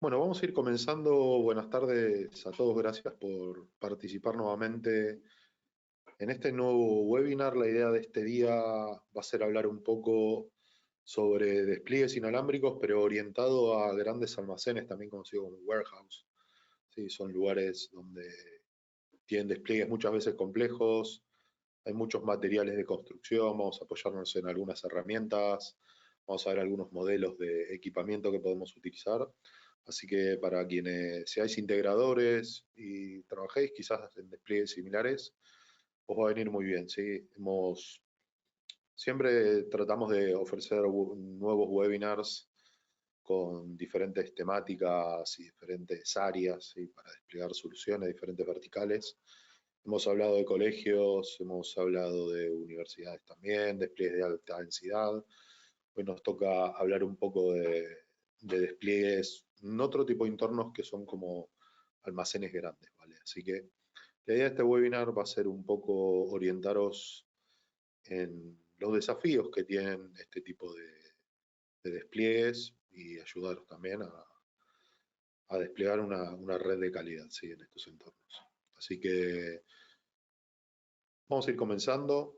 Bueno, vamos a ir comenzando. Buenas tardes a todos, gracias por participar nuevamente en este nuevo webinar. La idea de este día va a ser hablar un poco sobre despliegues inalámbricos, pero orientado a grandes almacenes, también conocido como warehouse. Sí, son lugares donde tienen despliegues muchas veces complejos, hay muchos materiales de construcción, vamos a apoyarnos en algunas herramientas, vamos a ver algunos modelos de equipamiento que podemos utilizar. Así que para quienes seáis integradores y trabajéis quizás en despliegues similares, os va a venir muy bien, ¿sí? Siempre tratamos de ofrecer nuevos webinars con diferentes temáticas y diferentes áreas, ¿sí? Para desplegar soluciones, diferentes verticales. Hemos hablado de colegios, hemos hablado de universidades también, despliegues de alta densidad. Hoy nos toca hablar un poco de despliegues en otro tipo de entornos que son como almacenes grandes, ¿vale? Así que la idea de este webinar va a ser un poco orientaros en los desafíos que tienen este tipo de despliegues y ayudaros también a desplegar una red de calidad, ¿sí? En estos entornos. Así que vamos a ir comenzando.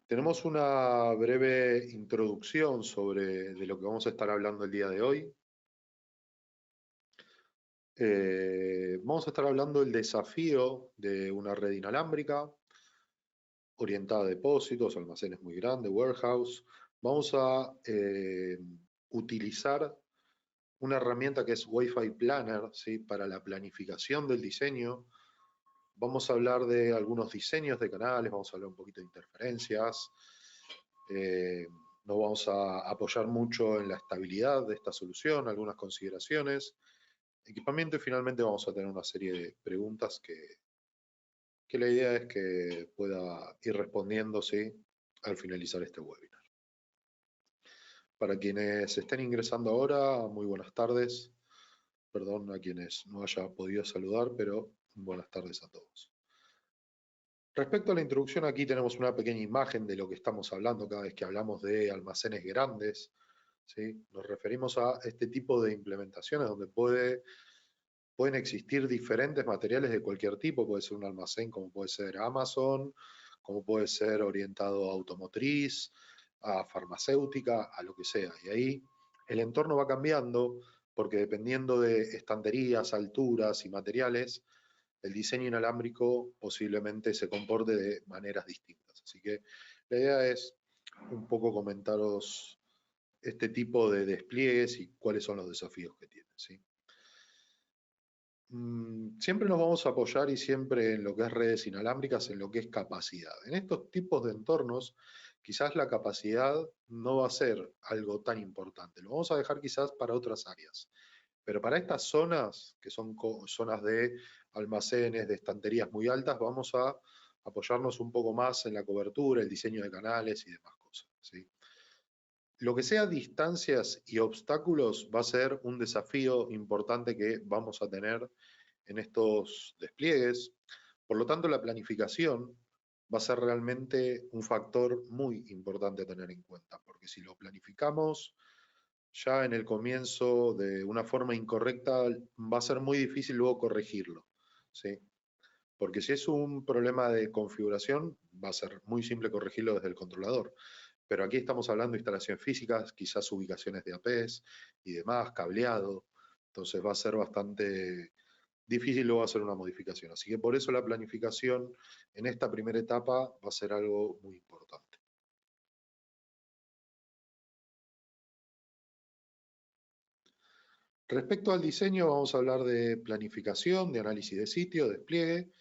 Tenemos una breve introducción de lo que vamos a estar hablando el día de hoy. Vamos a estar hablando del desafío de una red inalámbrica orientada a depósitos, almacenes muy grandes, warehouse. Vamos a utilizar una herramienta que es Wi-Fi Planner, ¿sí? Para la planificación del diseño. Vamos a hablar de algunos diseños de canales, vamos a hablar un poquito de interferencias. Nos vamos a apoyar mucho en la estabilidad de esta solución, algunas consideraciones, equipamiento y finalmente vamos a tener una serie de preguntas que la idea es que pueda ir respondiéndose al finalizar este webinar. Para quienes estén ingresando ahora, muy buenas tardes. Perdón a quienes no haya podido saludar, pero buenas tardes a todos. Respecto a la introducción, aquí tenemos una pequeña imagen de lo que estamos hablando cada vez que hablamos de almacenes grandes, ¿sí? Nos referimos a este tipo de implementaciones donde pueden existir diferentes materiales de cualquier tipo, puede ser un almacén como puede ser Amazon, como puede ser orientado a automotriz, a farmacéutica, a lo que sea. Y ahí el entorno va cambiando porque dependiendo de estanterías, alturas y materiales, el diseño inalámbrico posiblemente se comporte de maneras distintas. Así que la idea es un poco comentaros este tipo de despliegues y cuáles son los desafíos que tienen, ¿sí? Siempre nos vamos a apoyar y siempre en lo que es redes inalámbricas, en lo que es capacidad. En estos tipos de entornos, quizás la capacidad no va a ser algo tan importante. Lo vamos a dejar quizás para otras áreas. Pero para estas zonas, que son zonas de almacenes, de estanterías muy altas, vamos a apoyarnos un poco más en la cobertura, el diseño de canales y demás cosas, ¿sí? Lo que sea distancias y obstáculos va a ser un desafío importante que vamos a tener en estos despliegues. Por lo tanto, la planificación va a ser realmente un factor muy importante a tener en cuenta, porque si lo planificamos ya en el comienzo de una forma incorrecta, va a ser muy difícil luego corregirlo, ¿sí? Porque si es un problema de configuración, va a ser muy simple corregirlo desde el controlador. Pero aquí estamos hablando de instalaciones físicas, quizás ubicaciones de APs y demás, cableado. Entonces va a ser bastante difícil luego hacer una modificación. Así que por eso la planificación en esta primera etapa va a ser algo muy importante. Respecto al diseño, vamos a hablar de planificación, de análisis de sitio, despliegue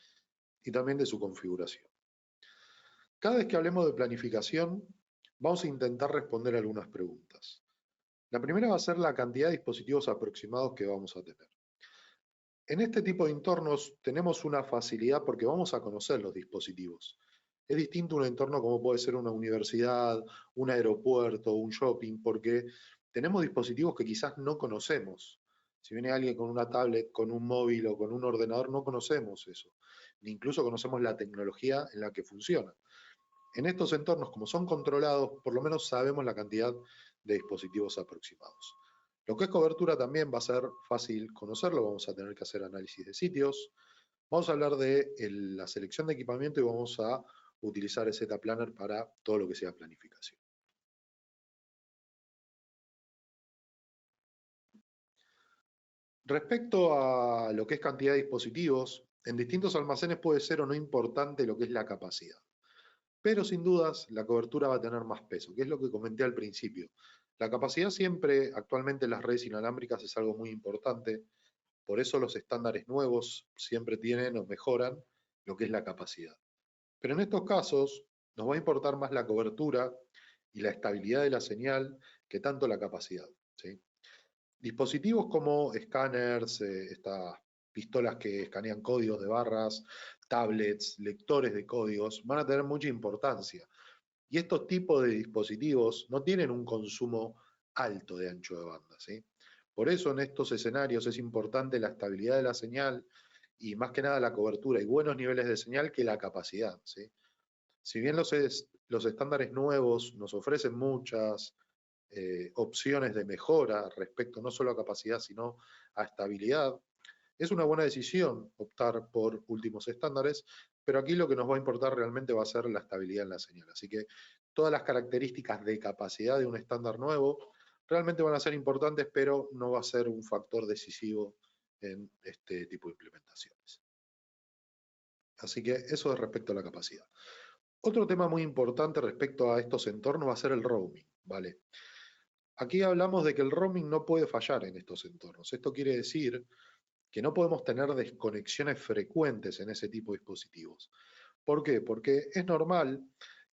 y también de su configuración. Cada vez que hablemos de planificación, vamos a intentar responder algunas preguntas. La primera va a ser la cantidad de dispositivos aproximados que vamos a tener. En este tipo de entornos tenemos una facilidad porque vamos a conocer los dispositivos. Es distinto un entorno como puede ser una universidad, un aeropuerto, un shopping, porque tenemos dispositivos que quizás no conocemos. Si viene alguien con una tablet, con un móvil o con un ordenador, no conocemos eso, ni incluso conocemos la tecnología en la que funciona. En estos entornos, como son controlados, por lo menos sabemos la cantidad de dispositivos aproximados. Lo que es cobertura también va a ser fácil conocerlo, vamos a tener que hacer análisis de sitios, vamos a hablar de la selección de equipamiento y vamos a utilizar el Z-Planner para todo lo que sea planificación. Respecto a lo que es cantidad de dispositivos, en distintos almacenes puede ser o no importante lo que es la capacidad. Pero sin dudas la cobertura va a tener más peso, que es lo que comenté al principio. La capacidad siempre, actualmente en las redes inalámbricas es algo muy importante, por eso los estándares nuevos siempre tienen o mejoran lo que es la capacidad. Pero en estos casos nos va a importar más la cobertura y la estabilidad de la señal que tanto la capacidad, ¿sí? Dispositivos como escáneres, estas pistolas que escanean códigos de barras, tablets, lectores de códigos, van a tener mucha importancia. Y estos tipos de dispositivos no tienen un consumo alto de ancho de banda, ¿sí? Por eso en estos escenarios es importante la estabilidad de la señal y más que nada la cobertura y buenos niveles de señal que la capacidad, ¿sí? Si bien los estándares nuevos nos ofrecen muchas opciones de mejora respecto no solo a capacidad, sino a estabilidad, es una buena decisión optar por últimos estándares, pero aquí lo que nos va a importar realmente va a ser la estabilidad en la señal. Así que todas las características de capacidad de un estándar nuevo realmente van a ser importantes, pero no va a ser un factor decisivo en este tipo de implementaciones. Así que eso es respecto a la capacidad. Otro tema muy importante respecto a estos entornos va a ser el roaming, ¿vale? Aquí hablamos de que el roaming no puede fallar en estos entornos. Esto quiere decir que no podemos tener desconexiones frecuentes en ese tipo de dispositivos. ¿Por qué? Porque es normal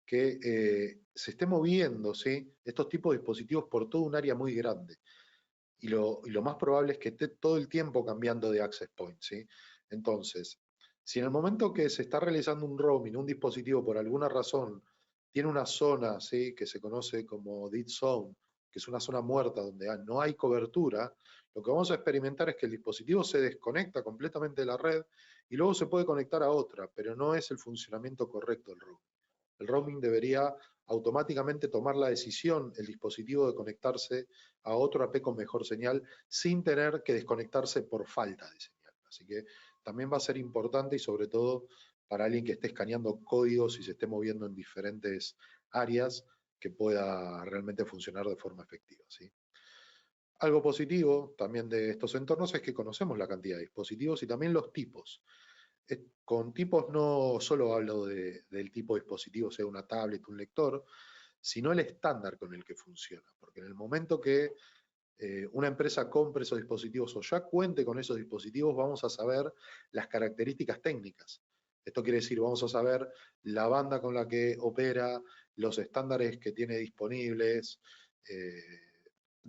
que se esté moviendo, ¿sí?, estos tipos de dispositivos por todo un área muy grande. Y lo más probable es que esté todo el tiempo cambiando de access point, ¿sí? Entonces, si en el momento que se está realizando un roaming, un dispositivo por alguna razón tiene una zona, ¿sí?, que se conoce como dead zone, que es una zona muerta donde no hay cobertura, lo que vamos a experimentar es que el dispositivo se desconecta completamente de la red y luego se puede conectar a otra, pero no es el funcionamiento correcto del roaming. El roaming debería automáticamente tomar la decisión, el dispositivo, de conectarse a otro AP con mejor señal sin tener que desconectarse por falta de señal. Así que también va a ser importante y sobre todo para alguien que esté escaneando códigos y se esté moviendo en diferentes áreas que pueda realmente funcionar de forma efectiva, ¿sí? Algo positivo también de estos entornos es que conocemos la cantidad de dispositivos y también los tipos. Con tipos no solo hablo del tipo de dispositivo, sea una tablet, un lector, sino el estándar con el que funciona. Porque en el momento que una empresa compre esos dispositivos o ya cuente con esos dispositivos, vamos a saber las características técnicas. Esto quiere decir, vamos a saber la banda con la que opera, los estándares que tiene disponibles,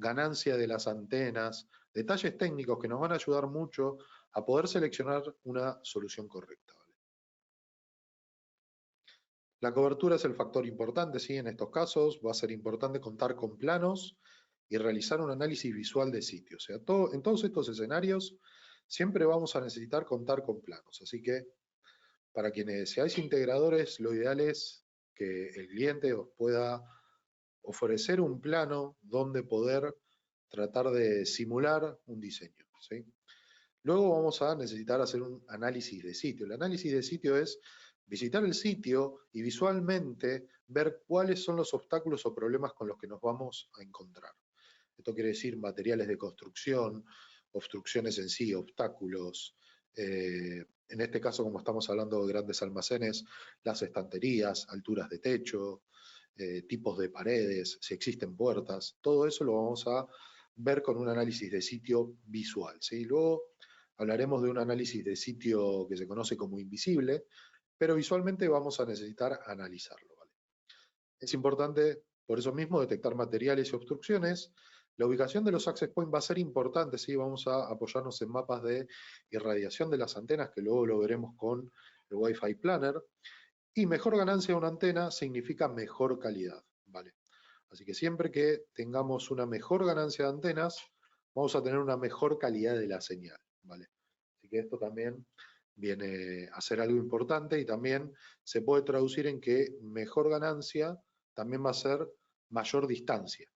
ganancia de las antenas, detalles técnicos que nos van a ayudar mucho a poder seleccionar una solución correcta, ¿vale? La cobertura es el factor importante, ¿sí? En estos casos va a ser importante contar con planos y realizar un análisis visual de sitio. O sea, en todos estos escenarios siempre vamos a necesitar contar con planos. Así que para quienes seáis integradores, lo ideal es que el cliente os pueda ofrecer un plano donde poder tratar de simular un diseño, ¿sí? Luego vamos a necesitar hacer un análisis de sitio. El análisis de sitio es visitar el sitio y visualmente ver cuáles son los obstáculos o problemas con los que nos vamos a encontrar. Esto quiere decir materiales de construcción, obstrucciones en sí, obstáculos. En este caso, como estamos hablando de grandes almacenes, las estanterías, alturas de techo, tipos de paredes, si existen puertas, todo eso lo vamos a ver con un análisis de sitio visual, ¿sí? Luego hablaremos de un análisis de sitio que se conoce como invisible, pero visualmente vamos a necesitar analizarlo, ¿vale? Es importante, por eso mismo, detectar materiales y obstrucciones. La ubicación de los access points va a ser importante, ¿sí? Vamos a apoyarnos en mapas de irradiación de las antenas, que luego lo veremos con el Wi-Fi Planner. Y mejor ganancia de una antena significa mejor calidad, ¿vale? Así que siempre que tengamos una mejor ganancia de antenas, vamos a tener una mejor calidad de la señal, ¿vale? Así que esto también viene a ser algo importante y también se puede traducir en que mejor ganancia también va a ser mayor distancia.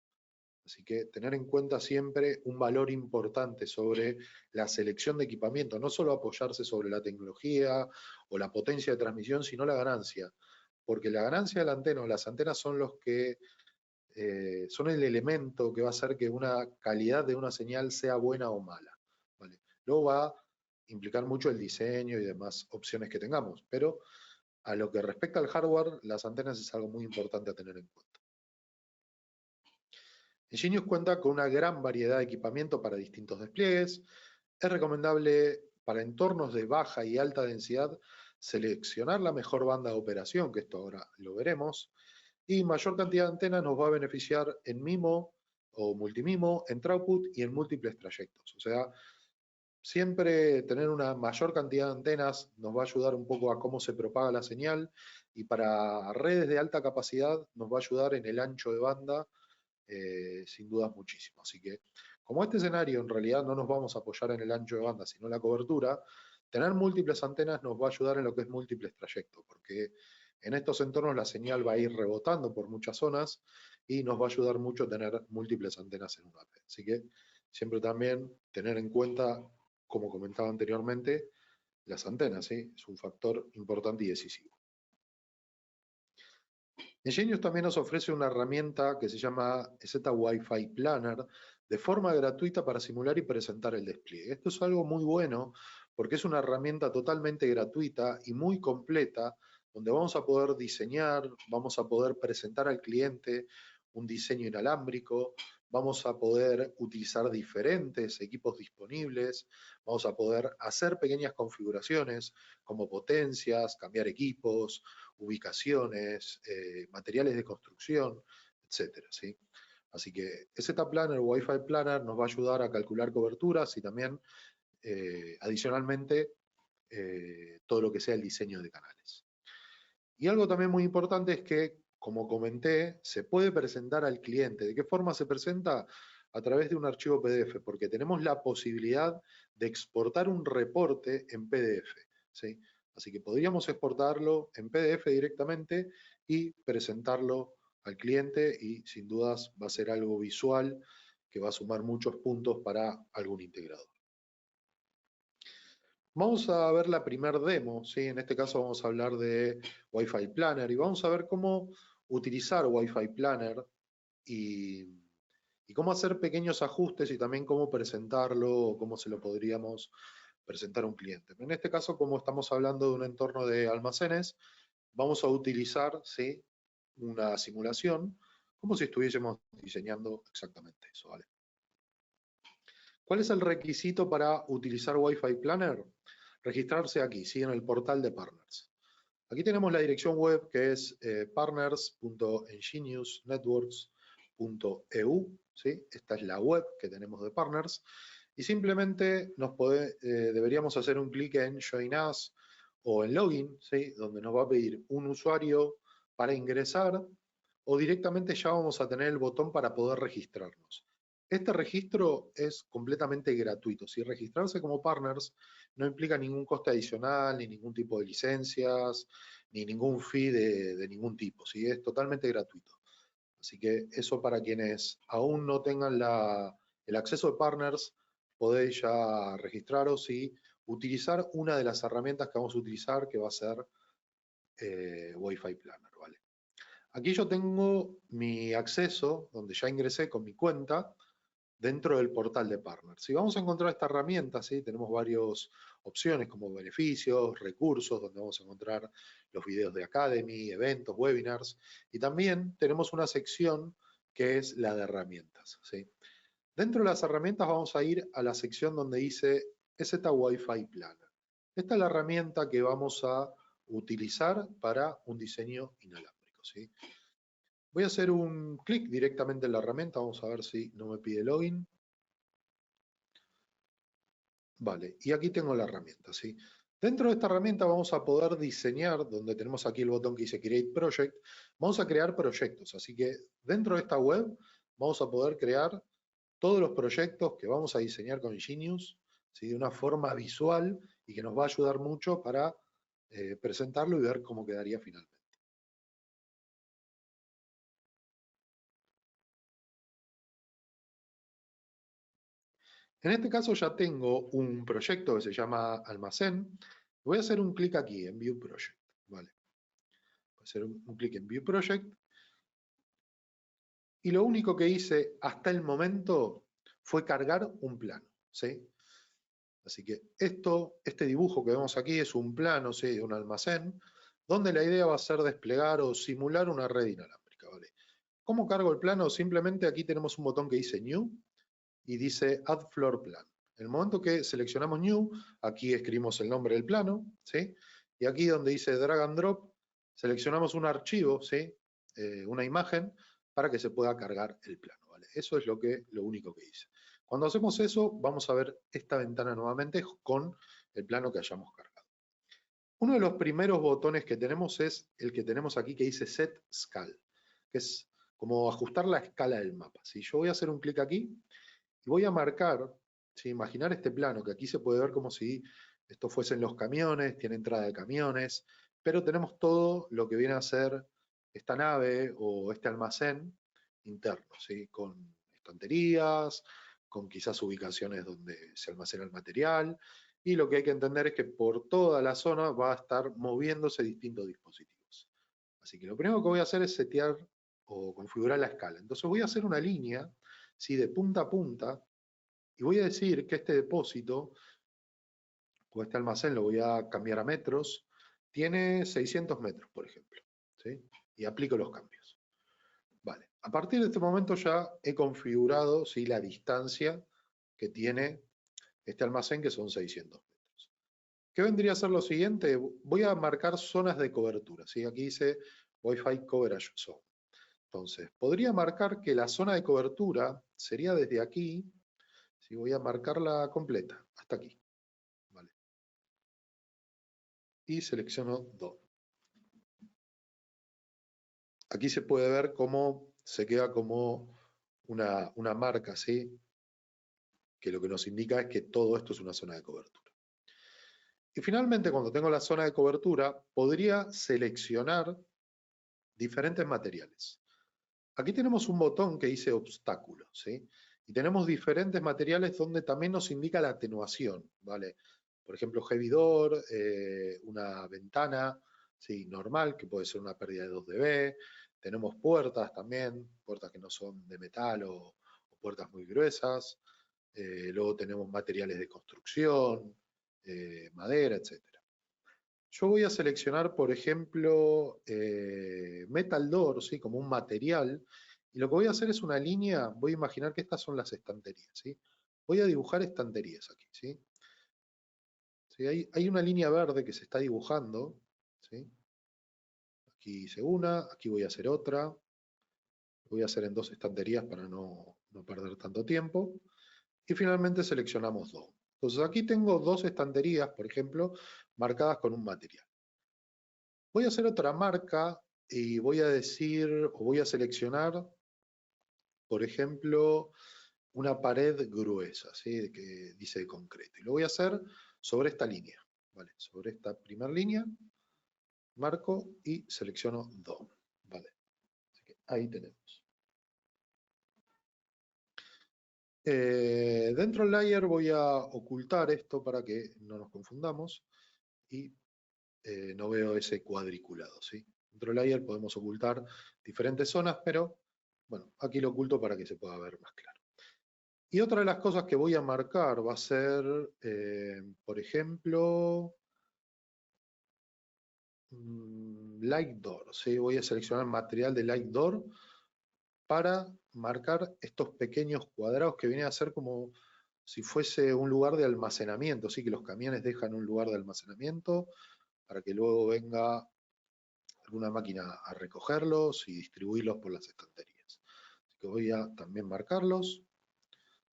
Así que tener en cuenta siempre un valor importante sobre la selección de equipamiento, no solo apoyarse sobre la tecnología o la potencia de transmisión, sino la ganancia. Porque la ganancia de la antena o las antenas son los que son el elemento que va a hacer que una calidad de una señal sea buena o mala, ¿vale? Luego va a implicar mucho el diseño y demás opciones que tengamos, pero a lo que respecta al hardware, las antenas es algo muy importante a tener en cuenta. Engenius cuenta con una gran variedad de equipamiento para distintos despliegues. Es recomendable para entornos de baja y alta densidad seleccionar la mejor banda de operación, que esto ahora lo veremos, y mayor cantidad de antenas nos va a beneficiar en MIMO o multimimo, en throughput y en múltiples trayectos. O sea, siempre tener una mayor cantidad de antenas nos va a ayudar un poco a cómo se propaga la señal y para redes de alta capacidad nos va a ayudar en el ancho de banda sin dudas muchísimo. Así que como este escenario en realidad no nos vamos a apoyar en el ancho de banda, sino en la cobertura, tener múltiples antenas nos va a ayudar en lo que es múltiples trayectos, porque en estos entornos la señal va a ir rebotando por muchas zonas y nos va a ayudar mucho tener múltiples antenas en una red. Así que siempre también tener en cuenta, como comentaba anteriormente, las antenas, ¿sí? Es un factor importante y decisivo. Engenius también nos ofrece una herramienta que se llama EZ Wi-Fi Planner de forma gratuita para simular y presentar el despliegue. Esto es algo muy bueno porque es una herramienta totalmente gratuita y muy completa donde vamos a poder diseñar, vamos a poder presentar al cliente un diseño inalámbrico, vamos a poder utilizar diferentes equipos disponibles, vamos a poder hacer pequeñas configuraciones como potencias, cambiar equipos, ubicaciones, materiales de construcción, etcétera, ¿sí? Así que EZ Planner o Wi-Fi Planner nos va a ayudar a calcular coberturas y también, adicionalmente, todo lo que sea el diseño de canales. Y algo también muy importante es que, como comenté, se puede presentar al cliente. ¿De qué forma se presenta? A través de un archivo PDF, porque tenemos la posibilidad de exportar un reporte en PDF, ¿sí? Así que podríamos exportarlo en PDF directamente y presentarlo al cliente y sin dudas va a ser algo visual que va a sumar muchos puntos para algún integrador. Vamos a ver la primer demo, ¿sí? En este caso vamos a hablar de Wi-Fi Planner y vamos a ver cómo utilizar Wi-Fi Planner y cómo hacer pequeños ajustes y también cómo presentarlo o cómo se lo podríamos presentar a un cliente. En este caso, como estamos hablando de un entorno de almacenes, vamos a utilizar, ¿sí?, una simulación como si estuviésemos diseñando exactamente eso, ¿vale? ¿Cuál es el requisito para utilizar Wi-Fi Planner? Registrarse aquí, ¿sí?, en el portal de Partners. Aquí tenemos la dirección web que es partners.engeniusnetworks.eu, ¿sí? Esta es la web que tenemos de Partners. Y simplemente deberíamos hacer un clic en Join Us o en Login, ¿sí?, donde nos va a pedir un usuario para ingresar o directamente ya vamos a tener el botón para poder registrarnos. Este registro es completamente gratuito. Si registrarse como partners no implica ningún coste adicional, ni ningún tipo de licencias, ni ningún fee de ningún tipo, ¿sí? Es totalmente gratuito. Así que eso para quienes aún no tengan el acceso de partners, podéis ya registraros y utilizar una de las herramientas que vamos a utilizar, que va a ser Wi-Fi Planner, ¿vale? Aquí yo tengo mi acceso, donde ya ingresé con mi cuenta, dentro del portal de Partners. Si vamos a encontrar esta herramienta, ¿sí?, tenemos varias opciones como beneficios, recursos, donde vamos a encontrar los videos de Academy, eventos, webinars, y también tenemos una sección que es la de herramientas, ¿sí? Dentro de las herramientas vamos a ir a la sección donde dice EZ Wi-Fi Planner. Esta es la herramienta que vamos a utilizar para un diseño inalámbrico, ¿sí? Voy a hacer un clic directamente en la herramienta, vamos a ver si no me pide login. Vale, y aquí tengo la herramienta, ¿sí? Dentro de esta herramienta vamos a poder diseñar, donde tenemos aquí el botón que dice Create Project, vamos a crear proyectos. Así que dentro de esta web vamos a poder crear todos los proyectos que vamos a diseñar con Genius, ¿sí? De una forma visual y que nos va a ayudar mucho para presentarlo y ver cómo quedaría finalmente. En este caso ya tengo un proyecto que se llama Almacén. Voy a hacer un clic aquí en View Project. ¿Vale? Voy a hacer un clic en View Project. Y lo único que hice hasta el momento fue cargar un plano. ¿Sí? Así que este dibujo que vemos aquí es un plano, ¿sí? De un almacén, donde la idea va a ser desplegar o simular una red inalámbrica. ¿Vale? ¿Cómo cargo el plano? Simplemente aquí tenemos un botón que dice New y dice Add Floor Plan. En el momento que seleccionamos New, aquí escribimos el nombre del plano, ¿sí? Y aquí donde dice Drag and Drop, seleccionamos un archivo, ¿sí? Una imagen, para que se pueda cargar el plano, ¿vale? Eso es lo único que hice. Cuando hacemos eso, vamos a ver esta ventana nuevamente con el plano que hayamos cargado. Uno de los primeros botones que tenemos es el que tenemos aquí que dice Set Scale, que es como ajustar la escala del mapa. Si yo voy a hacer un clic aquí, y voy a marcar, ¿sí? Imaginar este plano, que aquí se puede ver como si esto fuesen los camiones, tiene entrada de camiones, pero tenemos todo lo que viene a ser esta nave o este almacén interno, ¿sí? Con estanterías, con quizás ubicaciones donde se almacena el material, y lo que hay que entender es que por toda la zona va a estar moviéndose distintos dispositivos. Así que lo primero que voy a hacer es setear o configurar la escala. Entonces voy a hacer una línea, ¿sí? De punta a punta, y voy a decir que este depósito o este almacén lo voy a cambiar a metros, tiene 600 metros, por ejemplo, ¿sí? Y aplico los cambios. Vale, a partir de este momento ya he configurado, ¿sí? La distancia que tiene este almacén, que son 600 metros. ¿Qué vendría a ser lo siguiente? Voy a marcar zonas de cobertura, ¿sí? Aquí dice Wi-Fi Coverage Zone. Entonces, podría marcar que la zona de cobertura sería desde aquí, ¿sí? Voy a marcarla completa, hasta aquí. ¿Vale? Y selecciono DOM. Aquí se puede ver cómo se queda como una marca, ¿sí? Que lo que nos indica es que todo esto es una zona de cobertura. Y finalmente, cuando tengo la zona de cobertura, podría seleccionar diferentes materiales. Aquí tenemos un botón que dice obstáculos, ¿sí? Y tenemos diferentes materiales donde también nos indica la atenuación, ¿vale? Por ejemplo, heavy door, una ventana, ¿sí? Normal, que puede ser una pérdida de 2 dB. Tenemos puertas también, puertas que no son de metal o puertas muy gruesas. Luego tenemos materiales de construcción, madera, etc. Yo voy a seleccionar, por ejemplo, Metal Door, ¿sí? Como un material, y lo que voy a hacer es una línea, voy a imaginar que estas son las estanterías, ¿sí? Voy a dibujar estanterías aquí, ¿sí? ¿Sí? Hay una línea verde que se está dibujando, ¿sí? Aquí hice una, aquí voy a hacer otra, voy a hacer en 2 estanterías para no perder tanto tiempo, y finalmente seleccionamos dos. Entonces aquí tengo 2 estanterías, por ejemplo, marcadas con un material. Voy a hacer otra marca y voy a decir, o voy a seleccionar, por ejemplo, una pared gruesa, ¿sí? Que dice de concreto. Y lo voy a hacer sobre esta línea, ¿vale? Sobre esta primera línea, marco y selecciono DOM, ¿vale? Así que ahí tenemos. Dentro del layer voy a ocultar esto para que no nos confundamos y no veo ese cuadriculado, ¿sí? Dentro del layer podemos ocultar diferentes zonas, pero bueno, aquí lo oculto para que se pueda ver más claro. Y otra de las cosas que voy a marcar va a ser, por ejemplo, Light Door, ¿sí? Voy a seleccionar material de Light Door para marcar estos pequeños cuadrados que vienen a ser como si fuese un lugar de almacenamiento, ¿sí? Que los camiones dejan un lugar de almacenamiento para que luego venga alguna máquina a recogerlos y distribuirlos por las estanterías. Así que voy a también marcarlos.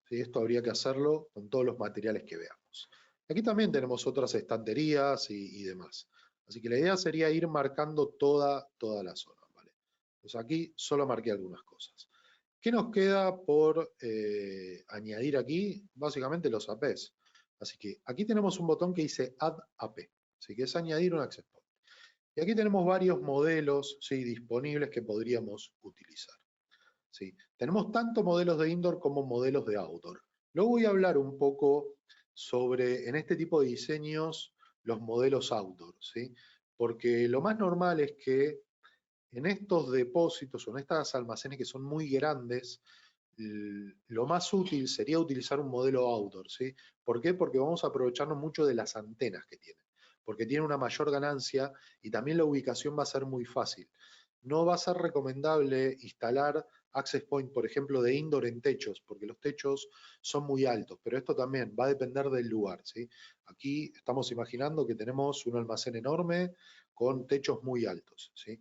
¿Sí? Esto habría que hacerlo con todos los materiales que veamos. Aquí también tenemos otras estanterías y demás. Así que la idea sería ir marcando toda la zona. ¿Vale? Entonces aquí solo marqué algunas cosas. ¿Qué nos queda por añadir aquí? Básicamente los APs. Así que aquí tenemos un botón que dice Add AP, así que es añadir un access point. Y aquí tenemos varios modelos, ¿sí?, disponibles que podríamos utilizar. ¿Sí? Tenemos tanto modelos de indoor como modelos de outdoor. Luego voy a hablar un poco sobre, en este tipo de diseños, los modelos outdoor, ¿sí? Porque lo más normal es que en estos depósitos o en estas almacenes que son muy grandes, lo más útil sería utilizar un modelo outdoor, ¿sí? ¿Por qué? Porque vamos a aprovecharnos mucho de las antenas que tienen, porque tiene una mayor ganancia y también la ubicación va a ser muy fácil. No va a ser recomendable instalar access point, por ejemplo, de indoor en techos, porque los techos son muy altos, pero esto también va a depender del lugar, ¿sí? Aquí estamos imaginando que tenemos un almacén enorme con techos muy altos, ¿sí?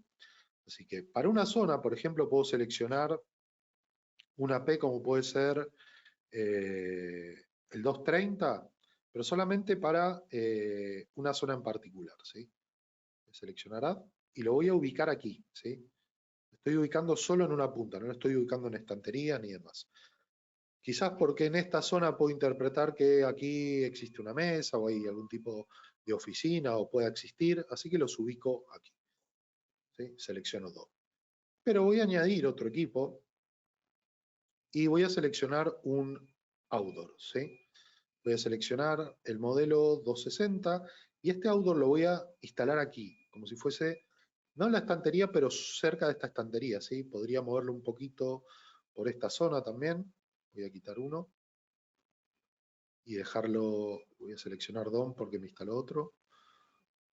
Así que para una zona, por ejemplo, puedo seleccionar una P como puede ser el 230, pero solamente para una zona en particular, ¿sí? Seleccionará y lo voy a ubicar aquí, ¿sí? Estoy ubicando solo en una punta, no lo estoy ubicando en estanterías ni demás. Quizás porque en esta zona puedo interpretar que aquí existe una mesa o hay algún tipo de oficina o pueda existir, así que los ubico aquí, ¿sí? Selecciono dos. Pero voy a añadir otro equipo y voy a seleccionar un outdoor, ¿sí? Voy a seleccionar el modelo 260 y este outdoor lo voy a instalar aquí, como si fuese, no en la estantería, pero cerca de esta estantería, ¿sí? Podría moverlo un poquito por esta zona también. Voy a quitar uno y dejarlo, voy a seleccionar DOM porque me instaló otro.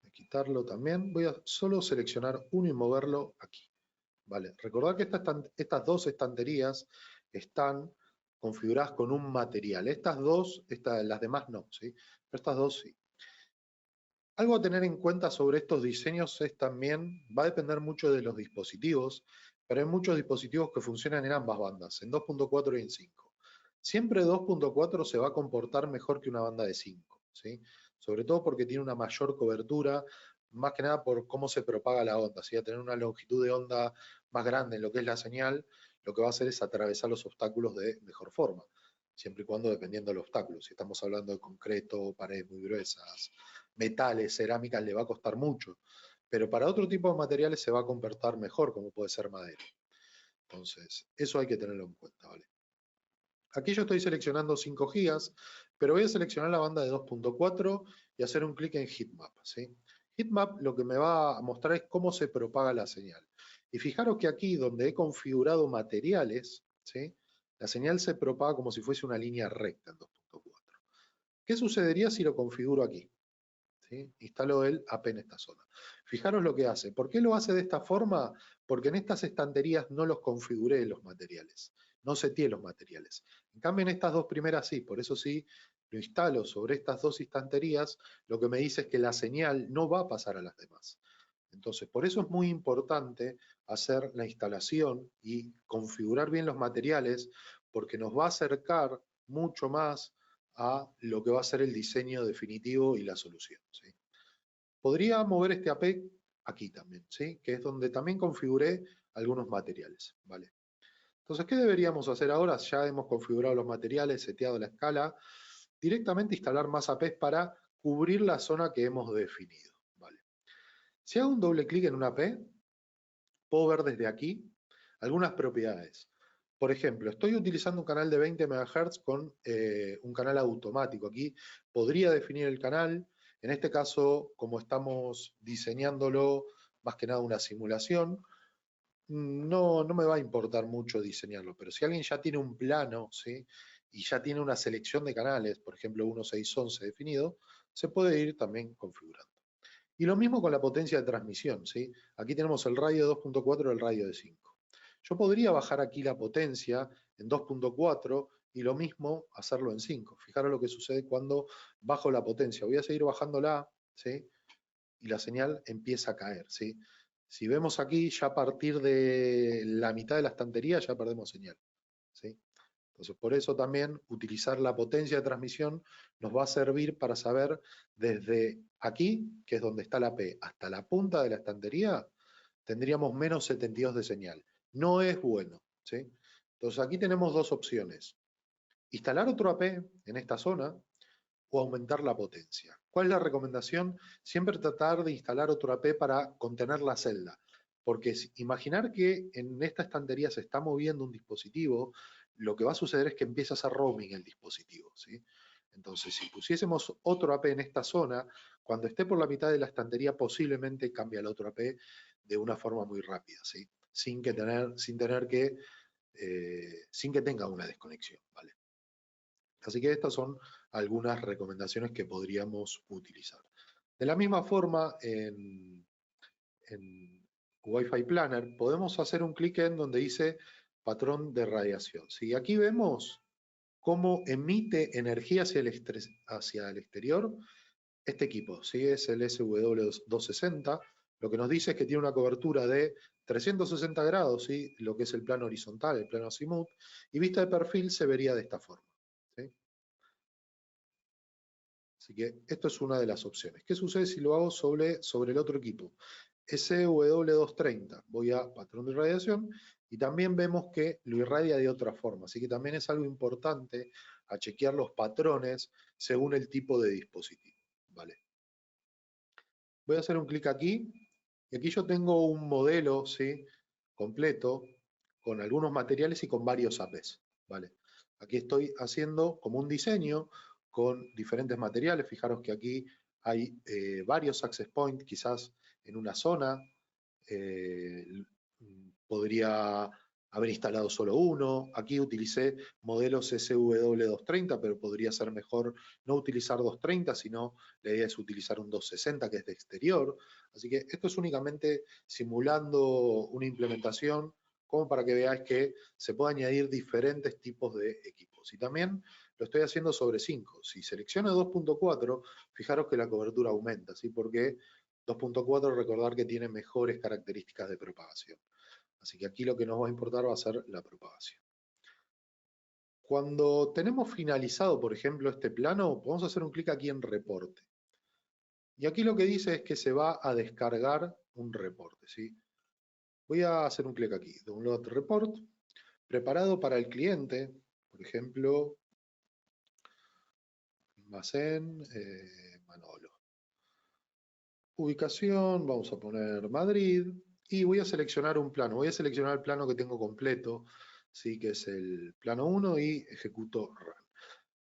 Voy a quitarlo también. Voy a solo seleccionar uno y moverlo aquí. Vale, recordad que estas dos estanterías están configuradas con un material. Estas dos, las demás no, ¿sí? Pero estas dos sí. Algo a tener en cuenta sobre estos diseños es también, va a depender mucho de los dispositivos, pero hay muchos dispositivos que funcionan en ambas bandas, en 2.4 y en 5. Siempre 2.4 se va a comportar mejor que una banda de 5, ¿sí? Sobre todo porque tiene una mayor cobertura, más que nada por cómo se propaga la onda, ¿sí? A tener una longitud de onda más grande en lo que es la señal, lo que va a hacer es atravesar los obstáculos de mejor forma, siempre y cuando dependiendo del obstáculo. Si estamos hablando de concreto, paredes muy gruesas, metales, cerámicas, le va a costar mucho. Pero para otro tipo de materiales se va a comportar mejor, como puede ser madera. Entonces, eso hay que tenerlo en cuenta, ¿vale? Aquí yo estoy seleccionando 5 GB, pero voy a seleccionar la banda de 2.4 y hacer un clic en Heatmap, ¿sí? Heatmap lo que me va a mostrar es cómo se propaga la señal. Y fijaros que aquí donde he configurado materiales, ¿sí?, la señal se propaga como si fuese una línea recta en 2.4. ¿Qué sucedería si lo configuro aquí? ¿Sí? Instalo el AP en esta zona. Fijaros lo que hace. ¿Por qué lo hace de esta forma? Porque en estas estanterías no los configuré los materiales, no seteé los materiales. En cambio en estas dos primeras sí, por eso sí lo instalo sobre estas dos estanterías, lo que me dice es que la señal no va a pasar a las demás. Entonces, por eso es muy importante hacer la instalación y configurar bien los materiales, porque nos va a acercar mucho más a lo que va a ser el diseño definitivo y la solución, ¿sí? Podría mover este AP aquí también, ¿sí?, que es donde también configuré algunos materiales, ¿vale? Entonces, ¿qué deberíamos hacer ahora? Ya hemos configurado los materiales, seteado la escala, directamente instalar más APs para cubrir la zona que hemos definido, ¿vale? Si hago un doble clic en una AP, puedo ver desde aquí algunas propiedades. Por ejemplo, estoy utilizando un canal de 20 MHz con un canal automático. Aquí podría definir el canal. En este caso, como estamos diseñándolo, más que nada una simulación, no me va a importar mucho diseñarlo. Pero si alguien ya tiene un plano, ¿sí?, y ya tiene una selección de canales, por ejemplo 1611 definido, se puede ir también configurando. Y lo mismo con la potencia de transmisión, ¿sí? Aquí tenemos el radio de 2.4 y el radio de 5. Yo podría bajar aquí la potencia en 2.4 y lo mismo hacerlo en 5. Fijaros lo que sucede cuando bajo la potencia. Voy a seguir bajándola, ¿sí?, y la señal empieza a caer, ¿sí? Si vemos aquí, ya a partir de la mitad de la estantería ya perdemos señal, ¿sí? Entonces, por eso también utilizar la potencia de transmisión nos va a servir para saber desde aquí, que es donde está la P, hasta la punta de la estantería, tendríamos menos 72 de señal. No es bueno, ¿sí? Entonces aquí tenemos dos opciones. Instalar otro AP en esta zona o aumentar la potencia. ¿Cuál es la recomendación? Siempre tratar de instalar otro AP para contener la celda. Porque imaginar que en esta estantería se está moviendo un dispositivo, lo que va a suceder es que empieza a hacer roaming el dispositivo, ¿sí? Entonces, si pusiésemos otro AP en esta zona, cuando esté por la mitad de la estantería, posiblemente cambie al otro AP de una forma muy rápida, ¿sí? Sin que tenga una desconexión, ¿vale? Así que estas son algunas recomendaciones que podríamos utilizar. De la misma forma, en Wi-Fi Planner podemos hacer un clic en donde dice patrón de radiación. ¿Sí? Aquí vemos cómo emite energía hacia el exterior este equipo. ¿Sí? Es el SW260. Lo que nos dice es que tiene una cobertura de 360 grados, ¿sí? Lo que es el plano horizontal, el plano azimut, y vista de perfil se vería de esta forma. ¿Sí? Así que esto es una de las opciones. ¿Qué sucede si lo hago sobre el otro equipo? SW230, voy a patrón de irradiación y también vemos que lo irradia de otra forma. Así que también es algo importante a chequear los patrones según el tipo de dispositivo. ¿Vale? Voy a hacer un clic aquí y aquí yo tengo un modelo, ¿sí? Completo con algunos materiales y con varios APs. ¿Vale? Aquí estoy haciendo como un diseño con diferentes materiales. Fijaros que aquí hay varios access points, quizás en una zona. eh, Podría haber instalado solo uno. Aquí utilicé modelos SW230, pero podría ser mejor no utilizar 230, sino la idea es utilizar un 260 que es de exterior. Así que esto es únicamente simulando una implementación como para que veáis que se puede añadir diferentes tipos de equipos. Y también lo estoy haciendo sobre 5. Si selecciono 2.4, fijaros que la cobertura aumenta, ¿sí? Porque 2.4 recordar que tiene mejores características de propagación. Así que aquí lo que nos va a importar va a ser la propagación. Cuando tenemos finalizado, por ejemplo, este plano, vamos a hacer un clic aquí en reporte. Y aquí lo que dice es que se va a descargar un reporte, ¿sí? Voy a hacer un clic aquí, Download Report, preparado para el cliente, por ejemplo, almacén, Manolo. Ubicación, vamos a poner Madrid, y voy a seleccionar un plano. Voy a seleccionar el plano que tengo completo, ¿sí? Que es el plano 1 y ejecuto Run.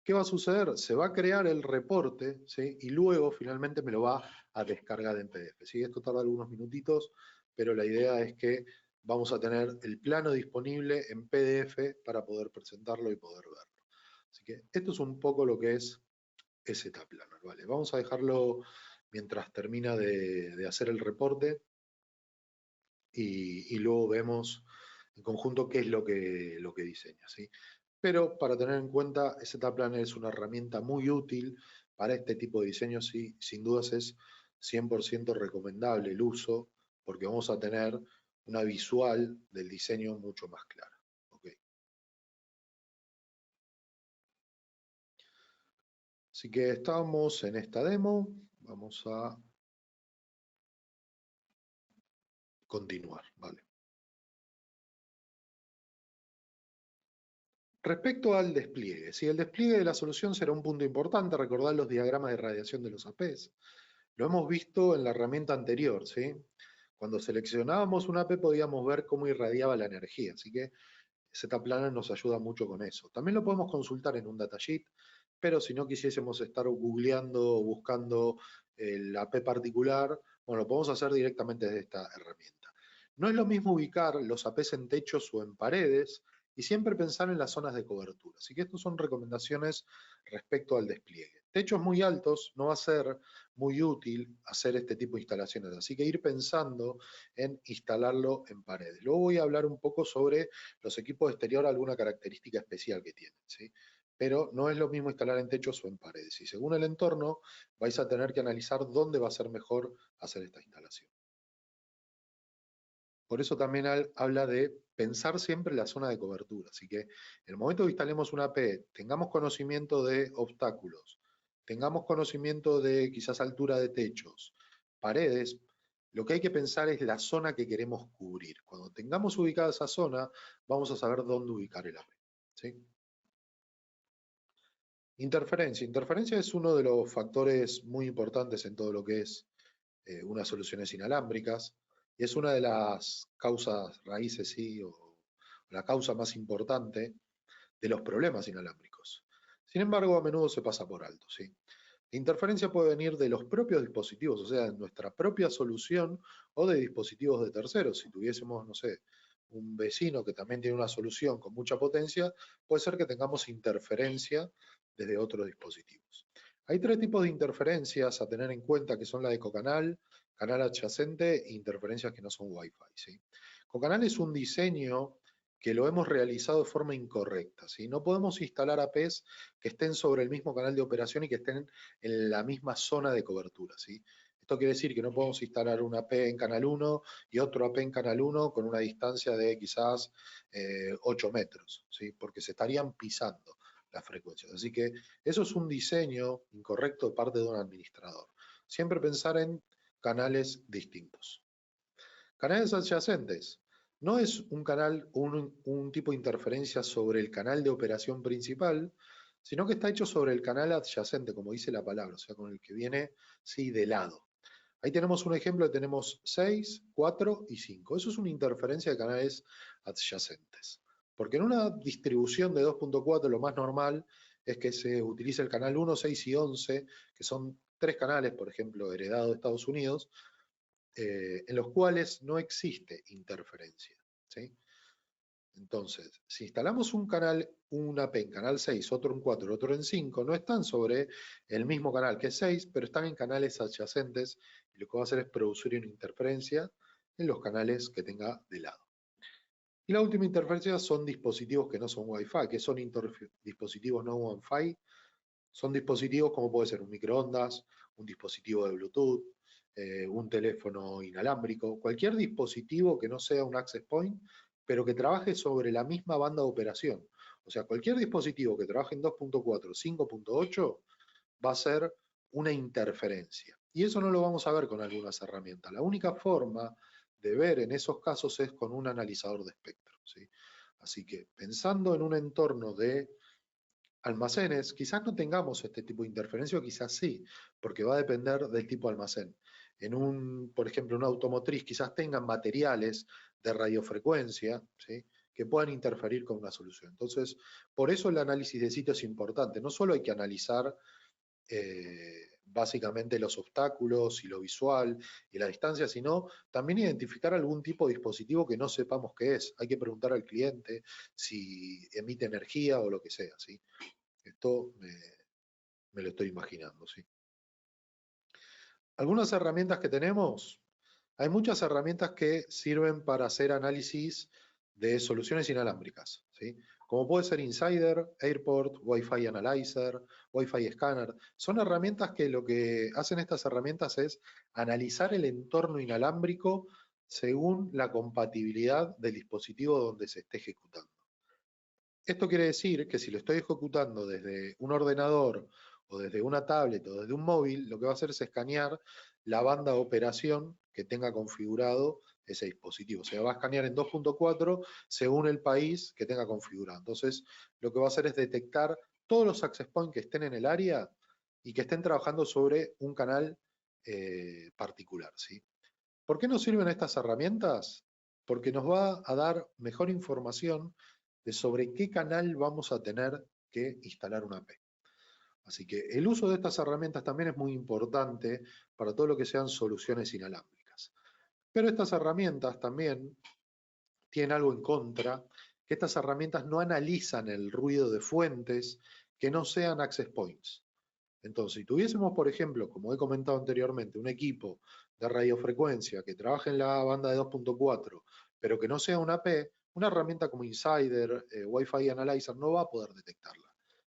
¿Qué va a suceder? Se va a crear el reporte, ¿sí? Y luego finalmente me lo va a descargar en PDF. ¿Sí? Esto tarda algunos minutitos, pero la idea es que vamos a tener el plano disponible en PDF para poder presentarlo y poder verlo. Así que esto es un poco lo que es ZPlanner. ¿Vale? Vamos a dejarlo mientras termina de hacer el reporte y luego vemos en conjunto qué es lo que diseña. ¿Sí? Pero para tener en cuenta, ZPlanner es una herramienta muy útil para este tipo de diseños y sin dudas es 100% recomendable el uso porque vamos a tener una visual del diseño mucho más clara. ¿Okay? Así que estamos en esta demo, vamos a continuar. ¿Vale? Respecto al despliegue, si el despliegue de la solución será un punto importante, recordar los diagramas de radiación de los APs. Lo hemos visto en la herramienta anterior, ¿sí? Cuando seleccionábamos un AP podíamos ver cómo irradiaba la energía, así que ZPlanner nos ayuda mucho con eso. También lo podemos consultar en un datasheet, pero si no quisiésemos estar googleando o buscando el AP particular, bueno, lo podemos hacer directamente desde esta herramienta. No es lo mismo ubicar los APs en techos o en paredes y siempre pensar en las zonas de cobertura. Así que estas son recomendaciones respecto al despliegue. Techos muy altos no va a ser muy útil hacer este tipo de instalaciones, así que ir pensando en instalarlo en paredes. Luego voy a hablar un poco sobre los equipos de exterior, alguna característica especial que tienen, ¿sí? Pero no es lo mismo instalar en techos o en paredes. Y según el entorno, vais a tener que analizar dónde va a ser mejor hacer esta instalación. Por eso también habla de pensar siempre en la zona de cobertura. Así que en el momento que instalemos una AP, tengamos conocimiento de obstáculos, tengamos conocimiento de quizás altura de techos, paredes, Lo que hay que pensar es la zona que queremos cubrir. Cuando tengamos ubicada esa zona, vamos a saber dónde ubicar el AP. ¿Sí? Interferencia. Interferencia es uno de los factores muy importantes en todo lo que es unas soluciones inalámbricas y es una de las causas raíces, sí, o la causa más importante de los problemas inalámbricos. Sin embargo, a menudo se pasa por alto, ¿sí? La interferencia puede venir de los propios dispositivos, o sea, de nuestra propia solución o de dispositivos de terceros. Si tuviésemos, no sé, un vecino que también tiene una solución con mucha potencia, puede ser que tengamos interferencia desde otros dispositivos. Hay tres tipos de interferencias a tener en cuenta que son la de cocanal, canal adyacente e interferencias que no son Wi-Fi, ¿sí? Cocanal es un diseño que lo hemos realizado de forma incorrecta, ¿sí? No podemos instalar APs que estén sobre el mismo canal de operación y que estén en la misma zona de cobertura, ¿sí? Esto quiere decir que no podemos instalar una AP en canal 1 y otro AP en canal 1 con una distancia de quizás 8 metros, ¿sí? Porque se estarían pisando las frecuencias. Así que eso es un diseño incorrecto de parte de un administrador. Siempre pensar en canales distintos. Canales adyacentes. No es un canal, un tipo de interferencia sobre el canal de operación principal, sino que está hecho sobre el canal adyacente, como dice la palabra, o sea, con el que viene, sí, de lado. Ahí tenemos un ejemplo, tenemos 6, 4 y 5. Eso es una interferencia de canales adyacentes. Porque en una distribución de 2.4 lo más normal es que se utilice el canal 1, 6 y 11, que son tres canales, por ejemplo, heredados de Estados Unidos, en los cuales no existe interferencia, ¿sí? Entonces, si instalamos un canal, un AP en canal 6, otro en 4, otro en 5, no están sobre el mismo canal que es 6, pero están en canales adyacentes y lo que va a hacer es producir una interferencia en los canales que tenga de lado. Y la última interferencia son dispositivos que no son Wi-Fi. ¿Qué son dispositivos no Wi-Fi? Son dispositivos como puede ser un microondas, un dispositivo de Bluetooth, un teléfono inalámbrico, cualquier dispositivo que no sea un access point, pero que trabaje sobre la misma banda de operación. O sea, cualquier dispositivo que trabaje en 2.4, 5.8 va a ser una interferencia. Y eso no lo vamos a ver con algunas herramientas. La única forma de ver en esos casos es con un analizador de espectro, ¿sí? Así que pensando en un entorno de almacenes, quizás no tengamos este tipo de interferencia o quizás sí, porque va a depender del tipo de almacén. En un, por ejemplo, una automotriz quizás tengan materiales de radiofrecuencia, ¿sí?, que puedan interferir con una solución. Entonces, por eso el análisis de sitio es importante. No solo hay que analizar básicamente los obstáculos y lo visual y la distancia, sino también identificar algún tipo de dispositivo que no sepamos qué es. Hay que preguntar al cliente si emite energía o lo que sea, ¿sí? Esto me lo estoy imaginando, ¿sí? Algunas herramientas que tenemos, hay muchas herramientas que sirven para hacer análisis de soluciones inalámbricas, ¿sí? Como puede ser Insider, Airport, Wi-Fi Analyzer, Wi-Fi Scanner. Son herramientas que lo que hacen estas herramientas es analizar el entorno inalámbrico según la compatibilidad del dispositivo donde se esté ejecutando. Esto quiere decir que si lo estoy ejecutando desde un ordenador o desde una tablet o desde un móvil, lo que va a hacer es escanear la banda de operación que tenga configurado ese dispositivo. Se va a escanear en 2.4 según el país que tenga configurado. Entonces, lo que va a hacer es detectar todos los access points que estén en el área y que estén trabajando sobre un canal particular, ¿sí? ¿Por qué nos sirven estas herramientas? Porque nos va a dar mejor información de sobre qué canal vamos a tener que instalar una AP. Así que el uso de estas herramientas también es muy importante para todo lo que sean soluciones inalámbricas. Pero estas herramientas también tienen algo en contra, que estas herramientas no analizan el ruido de fuentes que no sean access points. Entonces, si tuviésemos, por ejemplo, como he comentado anteriormente, un equipo de radiofrecuencia que trabaje en la banda de 2.4, pero que no sea una AP, una herramienta como Insider, Wi-Fi Analyzer no va a poder detectarla.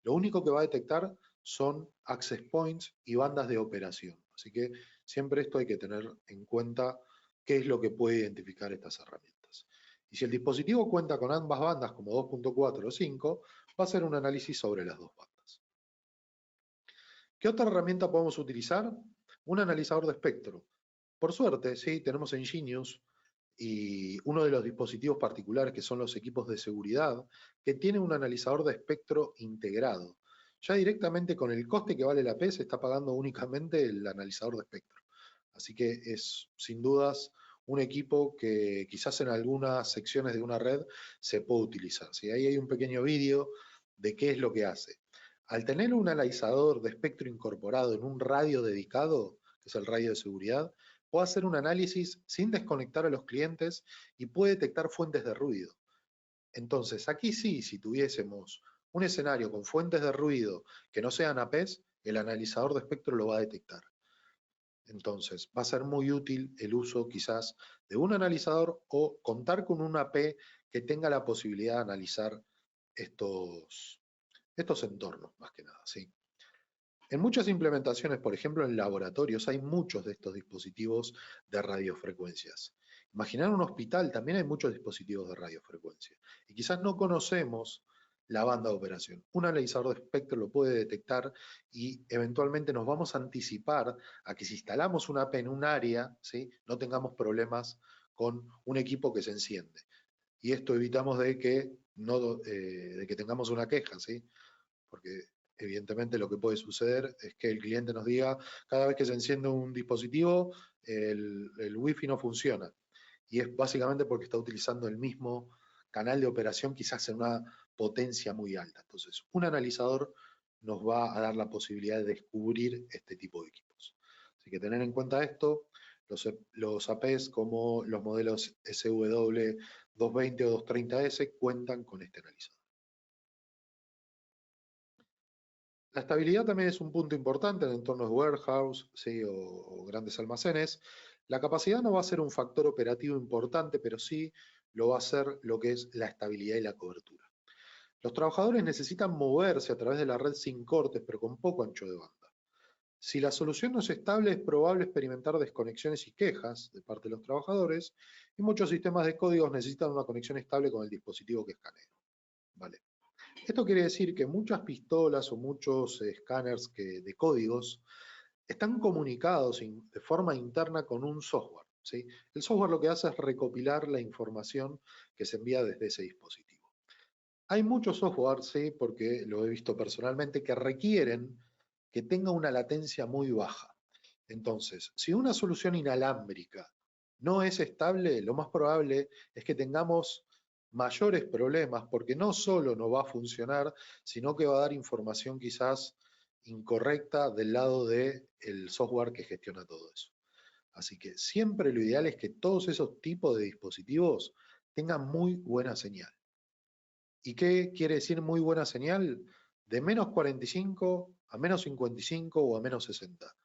Lo único que va a detectar son access points y bandas de operación. Así que siempre esto hay que tener en cuenta qué es lo que puede identificar estas herramientas. Y si el dispositivo cuenta con ambas bandas como 2.4 o 5, va a hacer un análisis sobre las dos bandas. ¿Qué otra herramienta podemos utilizar? Un analizador de espectro. Por suerte, sí, tenemos en Genius y uno de los dispositivos particulares que son los equipos de seguridad, que tiene un analizador de espectro integrado. Ya directamente con el coste que vale la P se está pagando únicamente el analizador de espectro. Así que es sin dudas un equipo que quizás en algunas secciones de una red se puede utilizar. ¿Sí? Ahí hay un pequeño vídeo de qué es lo que hace. Al tener un analizador de espectro incorporado en un radio dedicado, que es el radio de seguridad, puede hacer un análisis sin desconectar a los clientes y puede detectar fuentes de ruido. Entonces, aquí sí, si tuviésemos un escenario con fuentes de ruido que no sean APs, el analizador de espectro lo va a detectar. Entonces, va a ser muy útil el uso quizás de un analizador o contar con una AP que tenga la posibilidad de analizar estos entornos, más que nada. ¿Sí? En muchas implementaciones, por ejemplo en laboratorios, hay muchos de estos dispositivos de radiofrecuencias. Imaginar un hospital, también hay muchos dispositivos de radiofrecuencia. Y quizás no conocemos la banda de operación. Un analizador de espectro lo puede detectar y eventualmente nos vamos a anticipar a que si instalamos una AP en un área, ¿sí? No tengamos problemas con un equipo que se enciende. Y esto evitamos de que, no, de que tengamos una queja, ¿sí? Porque evidentemente lo que puede suceder es que el cliente nos diga, cada vez que se enciende un dispositivo, el Wi-Fi no funciona. Y es básicamente porque está utilizando el mismo canal de operación, quizás en una potencia muy alta. Entonces, un analizador nos va a dar la posibilidad de descubrir este tipo de equipos. Así que tener en cuenta esto, los APs como los modelos SW220 o 230S cuentan con este analizador. La estabilidad también es un punto importante en entornos de warehouse, ¿sí? o grandes almacenes. La capacidad no va a ser un factor operativo importante, pero sí lo va a ser lo que es la estabilidad y la cobertura. Los trabajadores necesitan moverse a través de la red sin cortes, pero con poco ancho de banda. Si la solución no es estable, es probable experimentar desconexiones y quejas de parte de los trabajadores, y muchos sistemas de códigos necesitan una conexión estable con el dispositivo que escanea. ¿Vale? Esto quiere decir que muchas pistolas o muchos escáneres de códigos están comunicados de forma interna con un software. ¿Sí? El software lo que hace es recopilar la información que se envía desde ese dispositivo. Hay muchos software, ¿sí? Porque lo he visto personalmente, que requieren que tenga una latencia muy baja. Entonces, si una solución inalámbrica no es estable, lo más probable es que tengamos mayores problemas porque no solo no va a funcionar, sino que va a dar información quizás incorrecta del lado del software que gestiona todo eso. Así que siempre lo ideal es que todos esos tipos de dispositivos tengan muy buena señal. ¿Y qué quiere decir muy buena señal? De menos 45 a menos 55 o a menos 60.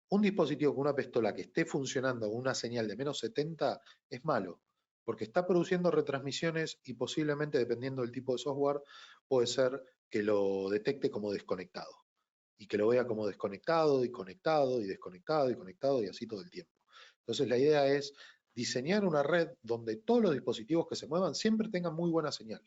Un dispositivo con una pistola que esté funcionando con una señal de menos 70 es malo, porque está produciendo retransmisiones y posiblemente, dependiendo del tipo de software, puede ser que lo detecte como desconectado y que lo vea como desconectado y conectado y desconectado y conectado y así todo el tiempo. Entonces la idea es diseñar una red donde todos los dispositivos que se muevan siempre tengan muy buena señal.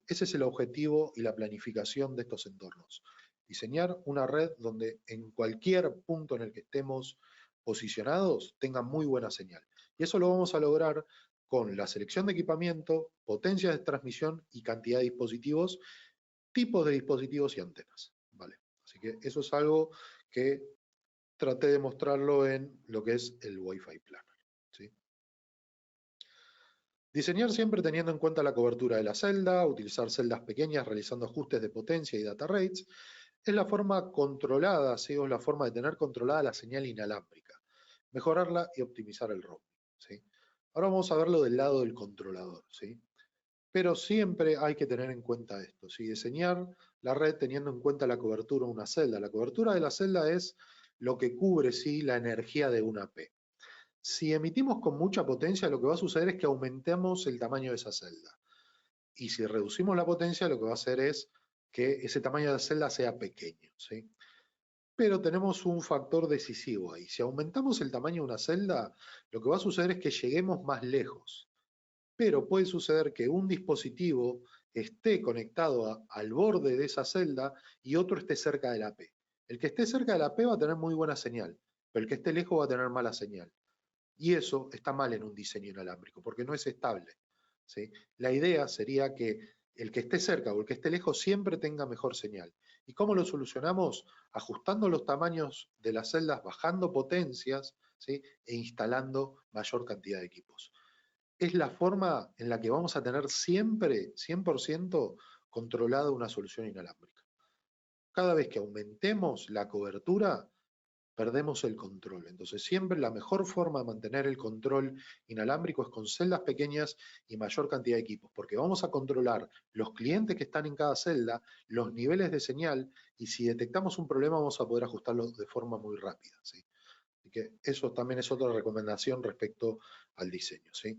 Ese es el objetivo y la planificación de estos entornos. Diseñar una red donde en cualquier punto en el que estemos posicionados tenga muy buena señal. Y eso lo vamos a lograr con la selección de equipamiento, potencias de transmisión y cantidad de dispositivos, tipos de dispositivos y antenas. ¿Vale? Así que eso es algo que traté de mostrarlo en lo que es el Wi-Fi Planner. ¿Sí? Diseñar siempre teniendo en cuenta la cobertura de la celda, utilizar celdas pequeñas realizando ajustes de potencia y data rates, es la forma controlada, ¿sí? O es la forma de tener controlada la señal inalámbrica, mejorarla y optimizar el roaming. ¿Sí? Ahora vamos a verlo del lado del controlador. ¿Sí? Pero siempre hay que tener en cuenta esto, ¿sí? Diseñar la red teniendo en cuenta la cobertura de una celda. La cobertura de la celda es lo que cubre, ¿sí? La energía de una P. Si emitimos con mucha potencia, lo que va a suceder es que aumentemos el tamaño de esa celda. Y si reducimos la potencia, lo que va a hacer es que ese tamaño de celda sea pequeño. ¿Sí? Pero tenemos un factor decisivo ahí. Si aumentamos el tamaño de una celda, lo que va a suceder es que lleguemos más lejos. Pero puede suceder que un dispositivo esté conectado al borde de esa celda y otro esté cerca de la P. El que esté cerca de la P va a tener muy buena señal, pero el que esté lejos va a tener mala señal. Y eso está mal en un diseño inalámbrico, porque no es estable, ¿sí? La idea sería que el que esté cerca o el que esté lejos siempre tenga mejor señal. ¿Y cómo lo solucionamos? Ajustando los tamaños de las celdas, bajando potencias, ¿sí? E instalando mayor cantidad de equipos. Es la forma en la que vamos a tener siempre, 100%, controlada una solución inalámbrica. Cada vez que aumentemos la cobertura, perdemos el control. Entonces, siempre la mejor forma de mantener el control inalámbrico es con celdas pequeñas y mayor cantidad de equipos, porque vamos a controlar los clientes que están en cada celda, los niveles de señal, y si detectamos un problema vamos a poder ajustarlo de forma muy rápida, ¿sí? Así que eso también es otra recomendación respecto al diseño, ¿sí?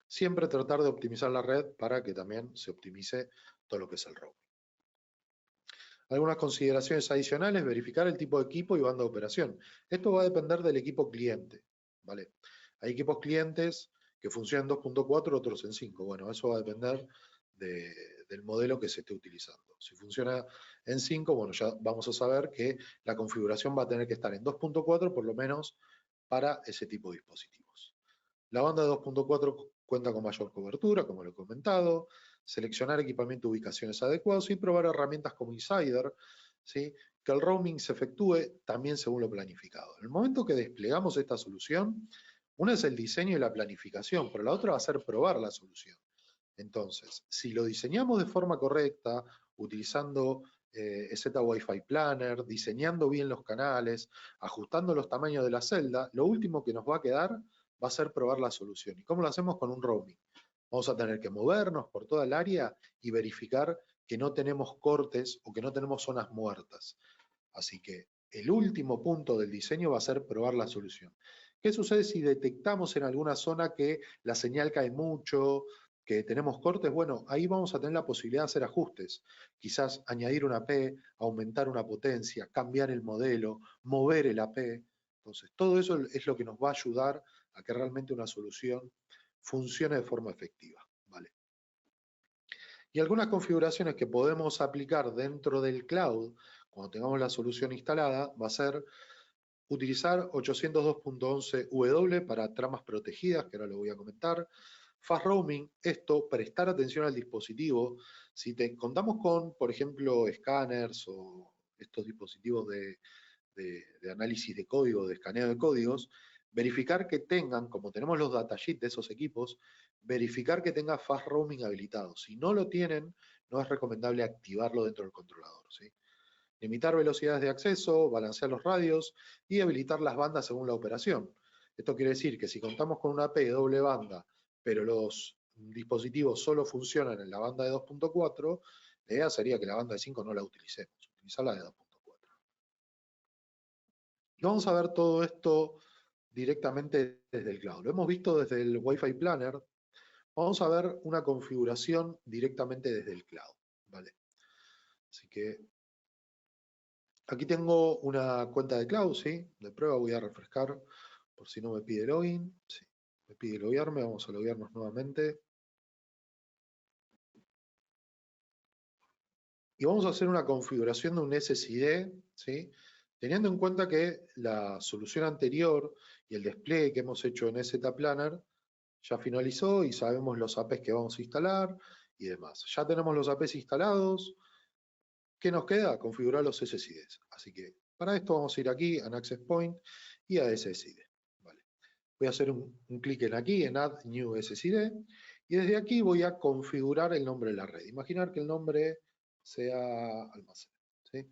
Siempre tratar de optimizar la red para que también se optimice todo lo que es el roaming. Algunas consideraciones adicionales: verificar el tipo de equipo y banda de operación. Esto va a depender del equipo cliente, ¿vale? Hay equipos clientes que funcionan en 2.4, otros en 5. Bueno, eso va a depender del modelo que se esté utilizando. Si funciona en 5, bueno, ya vamos a saber que la configuración va a tener que estar en 2.4 por lo menos para ese tipo de dispositivos. La banda de 2.4 cuenta con mayor cobertura, como lo he comentado. Seleccionar equipamiento y ubicaciones adecuados y probar herramientas como Insider, ¿sí? Que el roaming se efectúe también según lo planificado. En el momento que desplegamos esta solución, una es el diseño y la planificación, pero la otra va a ser probar la solución. Entonces, si lo diseñamos de forma correcta, utilizando EZ Wi-Fi Planner, diseñando bien los canales, ajustando los tamaños de la celda, lo último que nos va a quedar va a ser probar la solución. ¿Y cómo lo hacemos? Con un roaming. Vamos a tener que movernos por toda el área y verificar que no tenemos cortes o que no tenemos zonas muertas. Así que el último punto del diseño va a ser probar la solución. ¿Qué sucede si detectamos en alguna zona que la señal cae mucho, que tenemos cortes? Bueno, ahí vamos a tener la posibilidad de hacer ajustes. Quizás añadir una AP, aumentar una potencia, cambiar el modelo, mover el AP. Entonces, todo eso es lo que nos va a ayudar a que realmente una solución funcione de forma efectiva, ¿vale? Y algunas configuraciones que podemos aplicar dentro del cloud, cuando tengamos la solución instalada, va a ser utilizar 802.11w para tramas protegidas, que ahora lo voy a comentar. Fast roaming, esto, prestar atención al dispositivo. Si contamos con, por ejemplo, escáneres o estos dispositivos de análisis de código, de escaneo de códigos, verificar que tengan, como tenemos los datasheets de esos equipos, verificar que tenga fast roaming habilitado. Si no lo tienen, no es recomendable activarlo dentro del controlador, ¿sí? Limitar velocidades de acceso, balancear los radios y habilitar las bandas según la operación. Esto quiere decir que si contamos con una AP de doble banda, pero los dispositivos solo funcionan en la banda de 2.4, la idea sería que la banda de 5 no la utilicemos, utilizar la de 2.4. Y vamos a ver todo esto directamente desde el cloud. Lo hemos visto desde el Wi-Fi Planner. Vamos a ver una configuración directamente desde el cloud, ¿vale? Así que aquí tengo una cuenta de cloud, ¿sí? De prueba voy a refrescar por si no me pide login. Sí, me pide loguearme, vamos a loguearnos nuevamente. Y vamos a hacer una configuración de un SSID, ¿sí? Teniendo en cuenta que la solución anterior y el despliegue que hemos hecho en ZPlanner ya finalizó y sabemos los APs que vamos a instalar y demás. Ya tenemos los APs instalados. ¿Qué nos queda? Configurar los SSIDs. Así que para esto vamos a ir aquí a Access Point y a SSID. Vale. Voy a hacer un clic en aquí, en Add New SSID, y desde aquí voy a configurar el nombre de la red. Imaginar que el nombre sea almacén, ¿sí?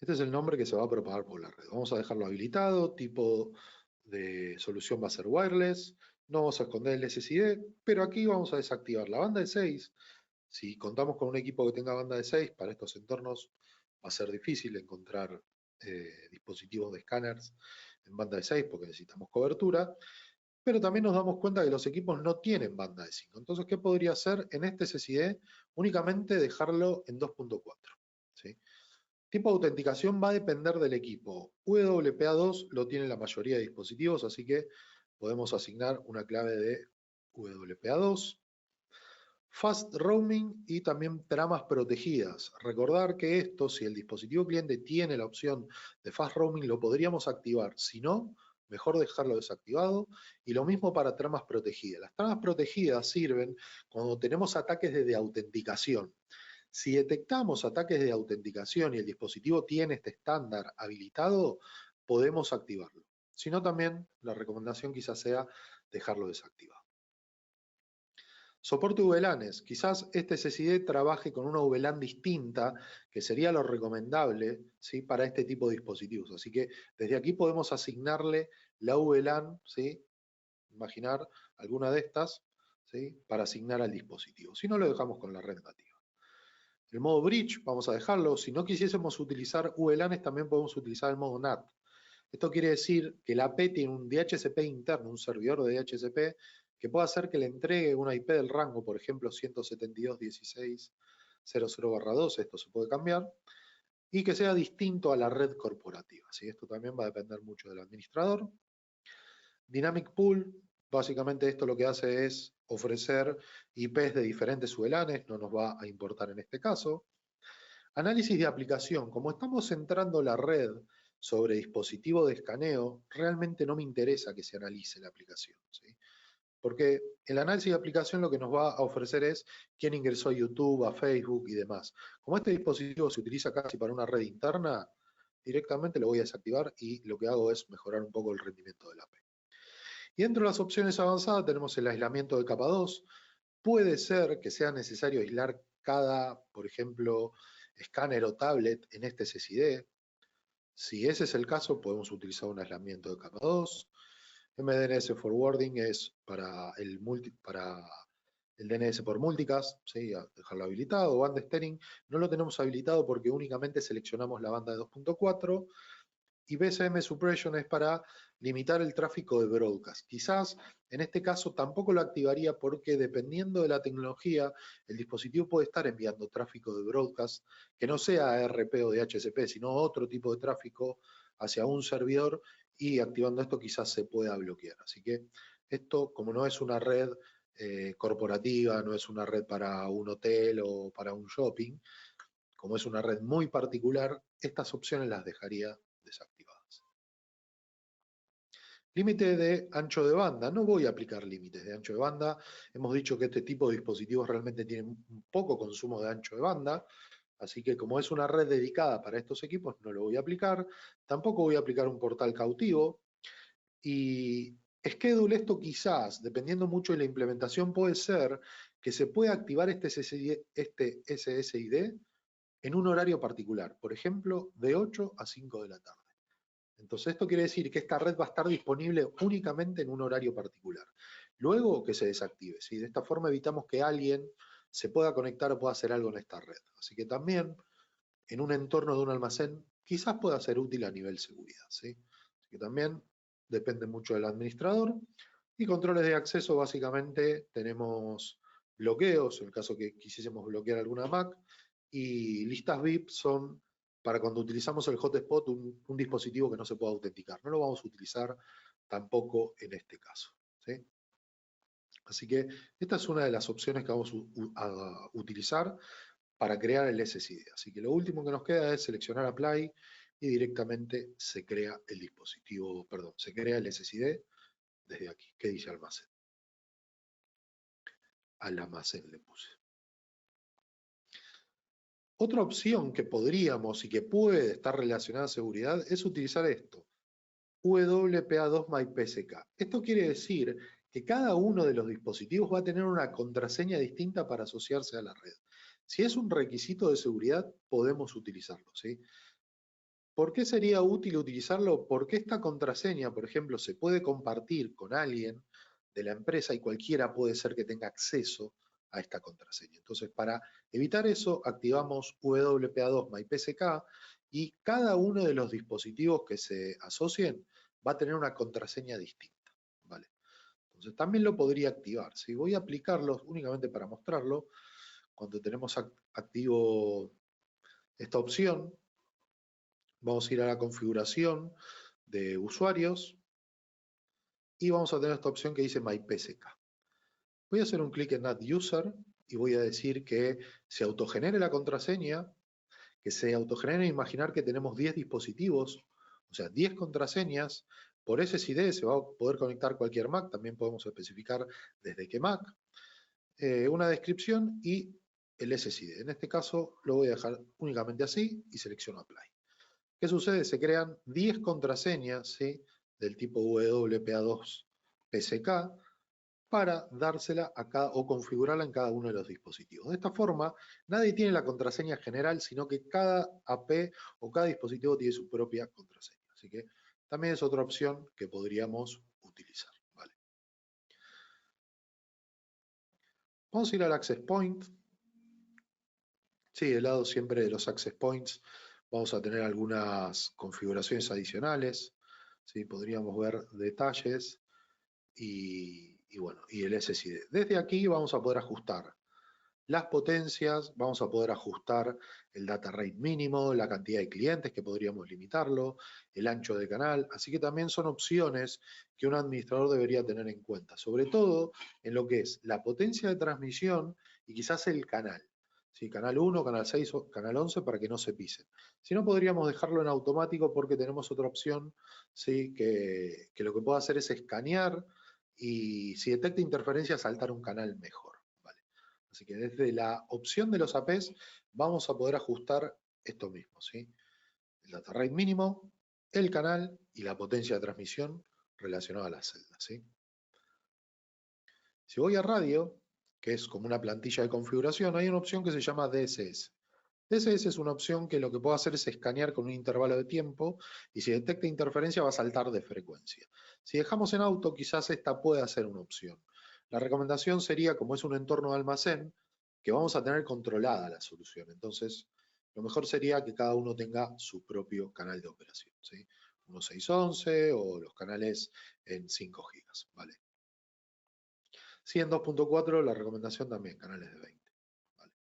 Este es el nombre que se va a propagar por la red. Vamos a dejarlo habilitado, tipo de solución va a ser wireless, no vamos a esconder el SSID, pero aquí vamos a desactivar la banda de 6. Si contamos con un equipo que tenga banda de 6, para estos entornos va a ser difícil encontrar dispositivos de escáneres en banda de 6 porque necesitamos cobertura, pero también nos damos cuenta que los equipos no tienen banda de 5. Entonces, ¿qué podría hacer en este SSID? Únicamente dejarlo en 2.4. ¿sí? Tipo de autenticación va a depender del equipo. WPA2 lo tiene la mayoría de dispositivos, así que podemos asignar una clave de WPA2. Fast roaming y también tramas protegidas. Recordar que esto, si el dispositivo cliente tiene la opción de fast roaming, lo podríamos activar. Si no, mejor dejarlo desactivado. Y lo mismo para tramas protegidas. Las tramas protegidas sirven cuando tenemos ataques de autenticación. Si detectamos ataques de autenticación y el dispositivo tiene este estándar habilitado, podemos activarlo. Si no, también la recomendación quizás sea dejarlo desactivado. Soporte VLANs. Quizás este SSID trabaje con una VLAN distinta, que sería lo recomendable, ¿sí?, para este tipo de dispositivos. Así que desde aquí podemos asignarle la VLAN, ¿sí?, imaginar alguna de estas, ¿sí?, para asignar al dispositivo. Si no, lo dejamos con la red nativa. El modo bridge, vamos a dejarlo. Si no quisiésemos utilizar VLANs, también podemos utilizar el modo NAT. Esto quiere decir que la AP tiene un DHCP interno, un servidor de DHCP, que puede hacer que le entregue una IP del rango, por ejemplo, 172.16.00/2, esto se puede cambiar, y que sea distinto a la red corporativa. ¿Sí? Esto también va a depender mucho del administrador. Dynamic Pool, básicamente esto lo que hace es ofrecer IPs de diferentes VLANs, no nos va a importar en este caso. Análisis de aplicación. Como estamos centrando la red sobre dispositivo de escaneo, realmente no me interesa que se analice la aplicación, ¿sí? Porque el análisis de aplicación lo que nos va a ofrecer es quién ingresó a YouTube, a Facebook y demás. Como este dispositivo se utiliza casi para una red interna, directamente lo voy a desactivar y lo que hago es mejorar un poco el rendimiento de la AP. Y dentro de las opciones avanzadas tenemos el aislamiento de capa 2. Puede ser que sea necesario aislar cada, por ejemplo, escáner o tablet en este SSID. Si ese es el caso, podemos utilizar un aislamiento de capa 2. MDNS Forwarding es para el DNS por multicast, ¿sí?, dejarlo habilitado. Band steering no lo tenemos habilitado porque únicamente seleccionamos la banda de 2.4. Y BSM Suppression es para limitar el tráfico de broadcast. Quizás en este caso tampoco lo activaría porque dependiendo de la tecnología, el dispositivo puede estar enviando tráfico de broadcast que no sea ARP o DHCP, sino otro tipo de tráfico hacia un servidor, y activando esto quizás se pueda bloquear. Así que esto, como no es una red corporativa, no es una red para un hotel o para un shopping, como es una red muy particular, estas opciones las dejaría desactivadas. Límite de ancho de banda. No voy a aplicar límites de ancho de banda. Hemos dicho que este tipo de dispositivos realmente tienen un poco consumo de ancho de banda. Así que como es una red dedicada para estos equipos, no lo voy a aplicar. Tampoco voy a aplicar un portal cautivo. Y schedule, esto quizás, dependiendo mucho de la implementación, puede ser que se pueda activar este SSID en un horario particular. Por ejemplo, de 8 a 5 de la tarde. Entonces esto quiere decir que esta red va a estar disponible únicamente en un horario particular. Luego que se desactive, ¿sí? De esta forma evitamos que alguien se pueda conectar o pueda hacer algo en esta red. Así que también en un entorno de un almacén quizás pueda ser útil a nivel seguridad, ¿sí? Así que también depende mucho del administrador. Y controles de acceso, básicamente tenemos bloqueos, en el caso que quisiésemos bloquear alguna Mac, y listas VIP son para cuando utilizamos el hotspot, un dispositivo que no se pueda autenticar. No lo vamos a utilizar tampoco en este caso, ¿sí? Así que esta es una de las opciones que vamos a utilizar para crear el SSID. Así que lo último que nos queda es seleccionar Apply y directamente se crea el dispositivo, perdón, se crea el SSID desde aquí, que dice almacén. Al almacén le puse. Otra opción que podríamos y que puede estar relacionada a seguridad es utilizar esto, WPA2MyPSK. Esto quiere decir que cada uno de los dispositivos va a tener una contraseña distinta para asociarse a la red. Si es un requisito de seguridad, podemos utilizarlo, ¿sí? ¿Por qué sería útil utilizarlo? Porque esta contraseña, por ejemplo, se puede compartir con alguien de la empresa y cualquiera puede ser que tenga acceso a esta contraseña. Entonces, para evitar eso, activamos WPA2MyPSK y cada uno de los dispositivos que se asocien va a tener una contraseña distinta, ¿vale? Entonces, también lo podría activar. Si voy a aplicarlo únicamente para mostrarlo, cuando tenemos activo esta opción, vamos a ir a la configuración de usuarios y vamos a tener esta opción que dice MyPSK. Voy a hacer un clic en Add User y voy a decir que se autogenere la contraseña, que se autogenere, imaginar que tenemos 10 dispositivos, o sea, 10 contraseñas. Por SSID se va a poder conectar cualquier Mac, también podemos especificar desde qué Mac. Una descripción y el SSID. En este caso lo voy a dejar únicamente así y selecciono Apply. ¿Qué sucede? Se crean 10 contraseñas, ¿sí?, del tipo WPA2 PSK para dársela a cada, o configurarla en cada uno de los dispositivos. De esta forma, nadie tiene la contraseña general, sino que cada AP o cada dispositivo tiene su propia contraseña. Así que también es otra opción que podríamos utilizar. ¿Vale? Vamos a ir al Access Point. Sí, del lado siempre de los Access Points vamos a tener algunas configuraciones adicionales. ¿Sí? Podríamos ver detalles y bueno, y el SSID. Desde aquí vamos a poder ajustar las potencias, vamos a poder ajustar el data rate mínimo, la cantidad de clientes que podríamos limitarlo, el ancho de canal, así que también son opciones que un administrador debería tener en cuenta, sobre todo en lo que es la potencia de transmisión y quizás el canal. ¿Sí? Canal 1, canal 6, canal 11 para que no se pisen. Si no, podríamos dejarlo en automático porque tenemos otra opción, ¿sí?, que lo que puede hacer es escanear y si detecta interferencia saltar un canal mejor. Así que desde la opción de los APs vamos a poder ajustar esto mismo, ¿sí? El data rate mínimo, el canal y la potencia de transmisión relacionada a las celdas, ¿sí? Si voy a radio, que es como una plantilla de configuración, hay una opción que se llama DSS. DSS es una opción que lo que puedo hacer es escanear con un intervalo de tiempo y si detecta interferencia va a saltar de frecuencia. Si dejamos en auto, quizás esta pueda ser una opción. La recomendación sería, como es un entorno de almacén, que vamos a tener controlada la solución. Entonces, lo mejor sería que cada uno tenga su propio canal de operación, ¿sí? 1611 o los canales en 5 gigas, ¿vale? Si en 2.4 la recomendación también, canales de 20. ¿Vale?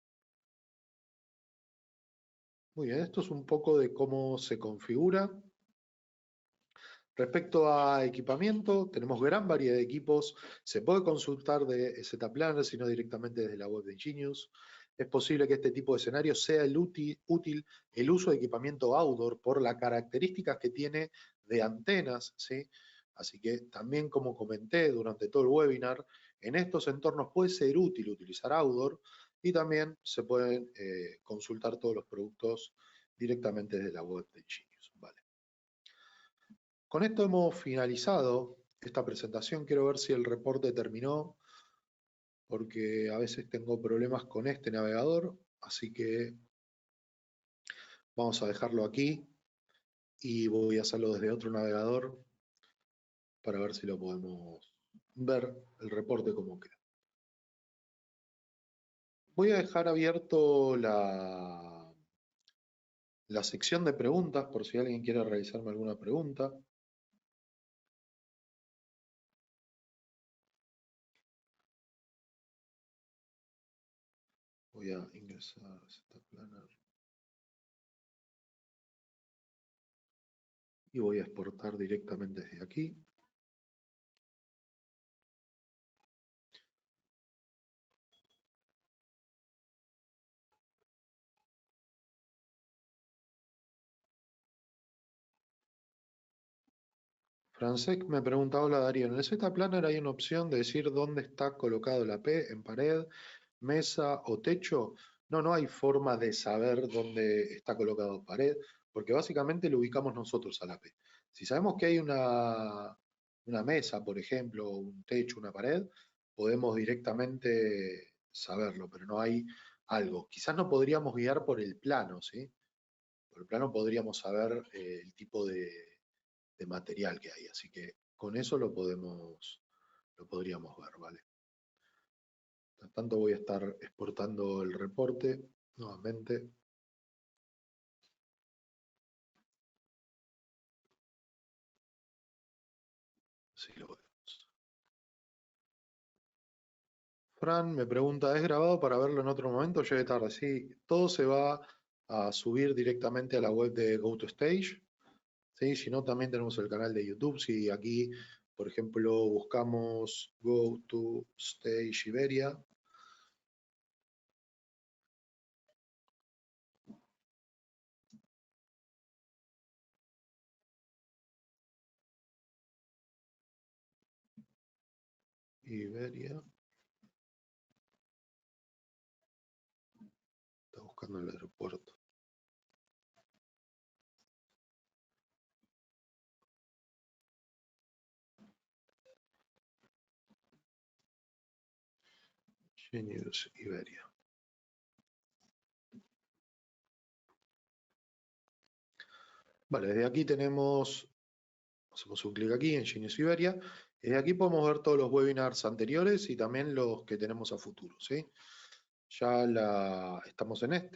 Muy bien, esto es un poco de cómo se configura. Respecto a equipamiento, tenemos gran variedad de equipos. Se puede consultar de ZPlanner, sino directamente desde la web de Genius. Es posible que este tipo de escenario sea útil el uso de equipamiento outdoor por las características que tiene de antenas, ¿sí? Así que también, como comenté durante todo el webinar, en estos entornos puede ser útil utilizar outdoor y también se pueden consultar todos los productos directamente desde la web de Genius. ¿Vale? Con esto hemos finalizado esta presentación. Quiero ver si el reporte terminó, porque a veces tengo problemas con este navegador, así que vamos a dejarlo aquí y voy a hacerlo desde otro navegador para ver si lo podemos ver el reporte como queda. Voy a dejar abierto la sección de preguntas por si alguien quiere realizarme alguna pregunta. Voy a ingresar a ZPlanner y voy a exportar directamente desde aquí. Francesc me pregunta, hola Darío, en el ZPlanner hay una opción de decir dónde está colocado la P, en pared, mesa o techo. No, no hay forma de saber dónde está colocado pared, porque básicamente lo ubicamos nosotros a la P. Si sabemos que hay una mesa, por ejemplo, un techo, una pared, podemos directamente saberlo, pero no hay algo. Quizás no podríamos guiar por el plano, ¿sí? Por el plano podríamos saber el tipo de material que hay. Así que con eso lo podríamos ver, ¿vale? Por tanto, voy a estar exportando el reporte nuevamente. Así lo vemos. Fran me pregunta, ¿es grabado para verlo en otro momento? Llegue tarde. Sí, todo se va a subir directamente a la web de GoToStage. ¿Sí? Si no, también tenemos el canal de YouTube. Si aquí, por ejemplo, buscamos GoToStage Iberia, Iberia. Está buscando el aeropuerto. Genius Iberia. Vale, desde aquí tenemos, hacemos un clic aquí en Genius Iberia. Desde aquí podemos ver todos los webinars anteriores y también los que tenemos a futuro, ¿sí? Ya estamos en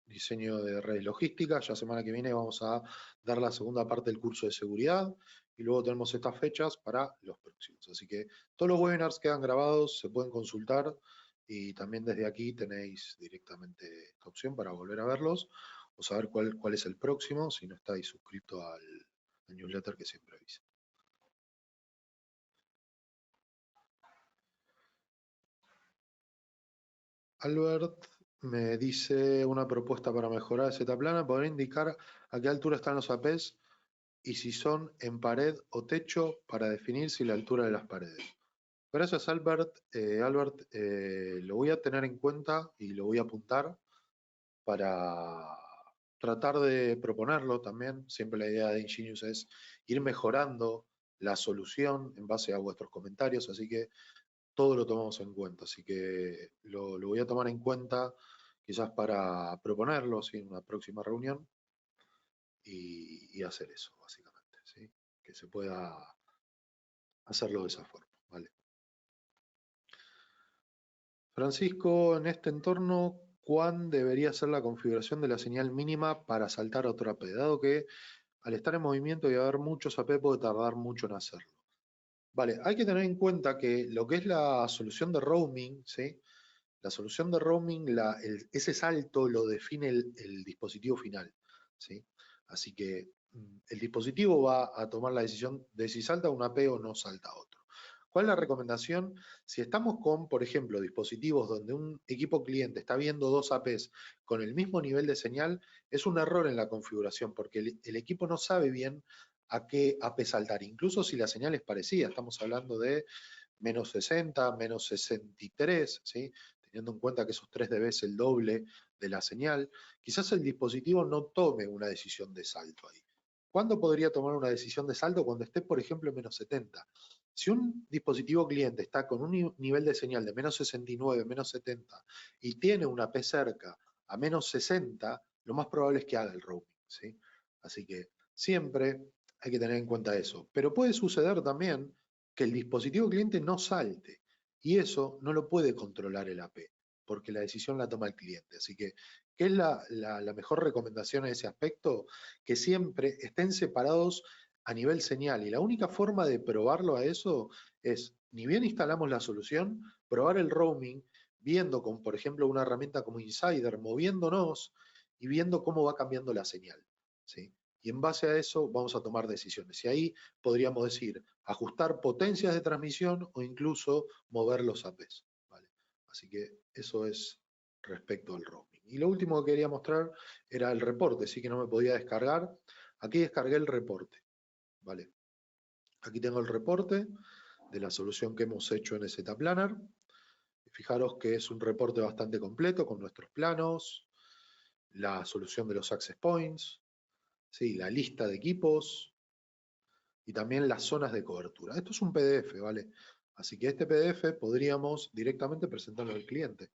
diseño de redes logísticas. Ya semana que viene vamos a dar la segunda parte del curso de seguridad y luego tenemos estas fechas para los próximos. Así que todos los webinars quedan grabados, se pueden consultar y también desde aquí tenéis directamente esta opción para volver a verlos o saber cuál es el próximo si no estáis suscritos al newsletter que siempre avisa. Albert me dice una propuesta para mejorar esta plana. ¿Podría indicar a qué altura están los APs y si son en pared o techo para definir si la altura de las paredes? Gracias, Albert. Lo voy a tener en cuenta y lo voy a apuntar para tratar de proponerlo también. Siempre la idea de Ingenious es ir mejorando la solución en base a vuestros comentarios, así que todo lo tomamos en cuenta. Así que lo voy a tomar en cuenta quizás para proponerlo ¿sí? En una próxima reunión y hacer eso, básicamente. ¿sí? Que se pueda hacerlo de esa forma. ¿vale? Francisco, en este entorno, ¿cuán debería ser la configuración de la señal mínima para saltar a otro AP? Dado que al estar en movimiento y haber muchos AP puede tardar mucho en hacerlo. Vale, hay que tener en cuenta que lo que es la solución de roaming, ¿sí? La solución de roaming, ese salto lo define el dispositivo final, ¿sí? Así que el dispositivo va a tomar la decisión de si salta un AP o no salta otro. ¿Cuál es la recomendación? Si estamos con, por ejemplo, dispositivos donde un equipo cliente está viendo dos APs con el mismo nivel de señal, es un error en la configuración porque el equipo no sabe bien a qué AP saltar, incluso si la señal es parecida. Estamos hablando de menos 60, menos 63, ¿sí? Teniendo en cuenta que esos 3 dB es el doble de la señal, quizás el dispositivo no tome una decisión de salto ahí. ¿Cuándo podría tomar una decisión de salto? Cuando esté, por ejemplo, en menos 70. Si un dispositivo cliente está con un nivel de señal de menos 69, menos 70 y tiene una P cerca a menos 60, lo más probable es que haga el roaming. ¿sí? Así que siempre hay que tener en cuenta eso. Pero puede suceder también que el dispositivo cliente no salte y eso no lo puede controlar el AP porque la decisión la toma el cliente. Así que, ¿qué es la mejor recomendación en ese aspecto? Que siempre estén separados a nivel señal y la única forma de probarlo a eso es, ni bien instalamos la solución, probar el roaming viendo con, por ejemplo, una herramienta como Insider, moviéndonos y viendo cómo va cambiando la señal. ¿sí? Y en base a eso vamos a tomar decisiones. Y ahí podríamos decir, ajustar potencias de transmisión o incluso mover los APs. ¿vale? Así que eso es respecto al roaming. Y lo último que quería mostrar era el reporte, sí que no me podía descargar. Aquí descargué el reporte. ¿vale? Aquí tengo el reporte de la solución que hemos hecho en ZPlanner. Fijaros que es un reporte bastante completo con nuestros planos, la solución de los access points, ¿sí? la lista de equipos y también las zonas de cobertura. Esto es un PDF, ¿vale? Así que este PDF podríamos directamente presentarlo al cliente.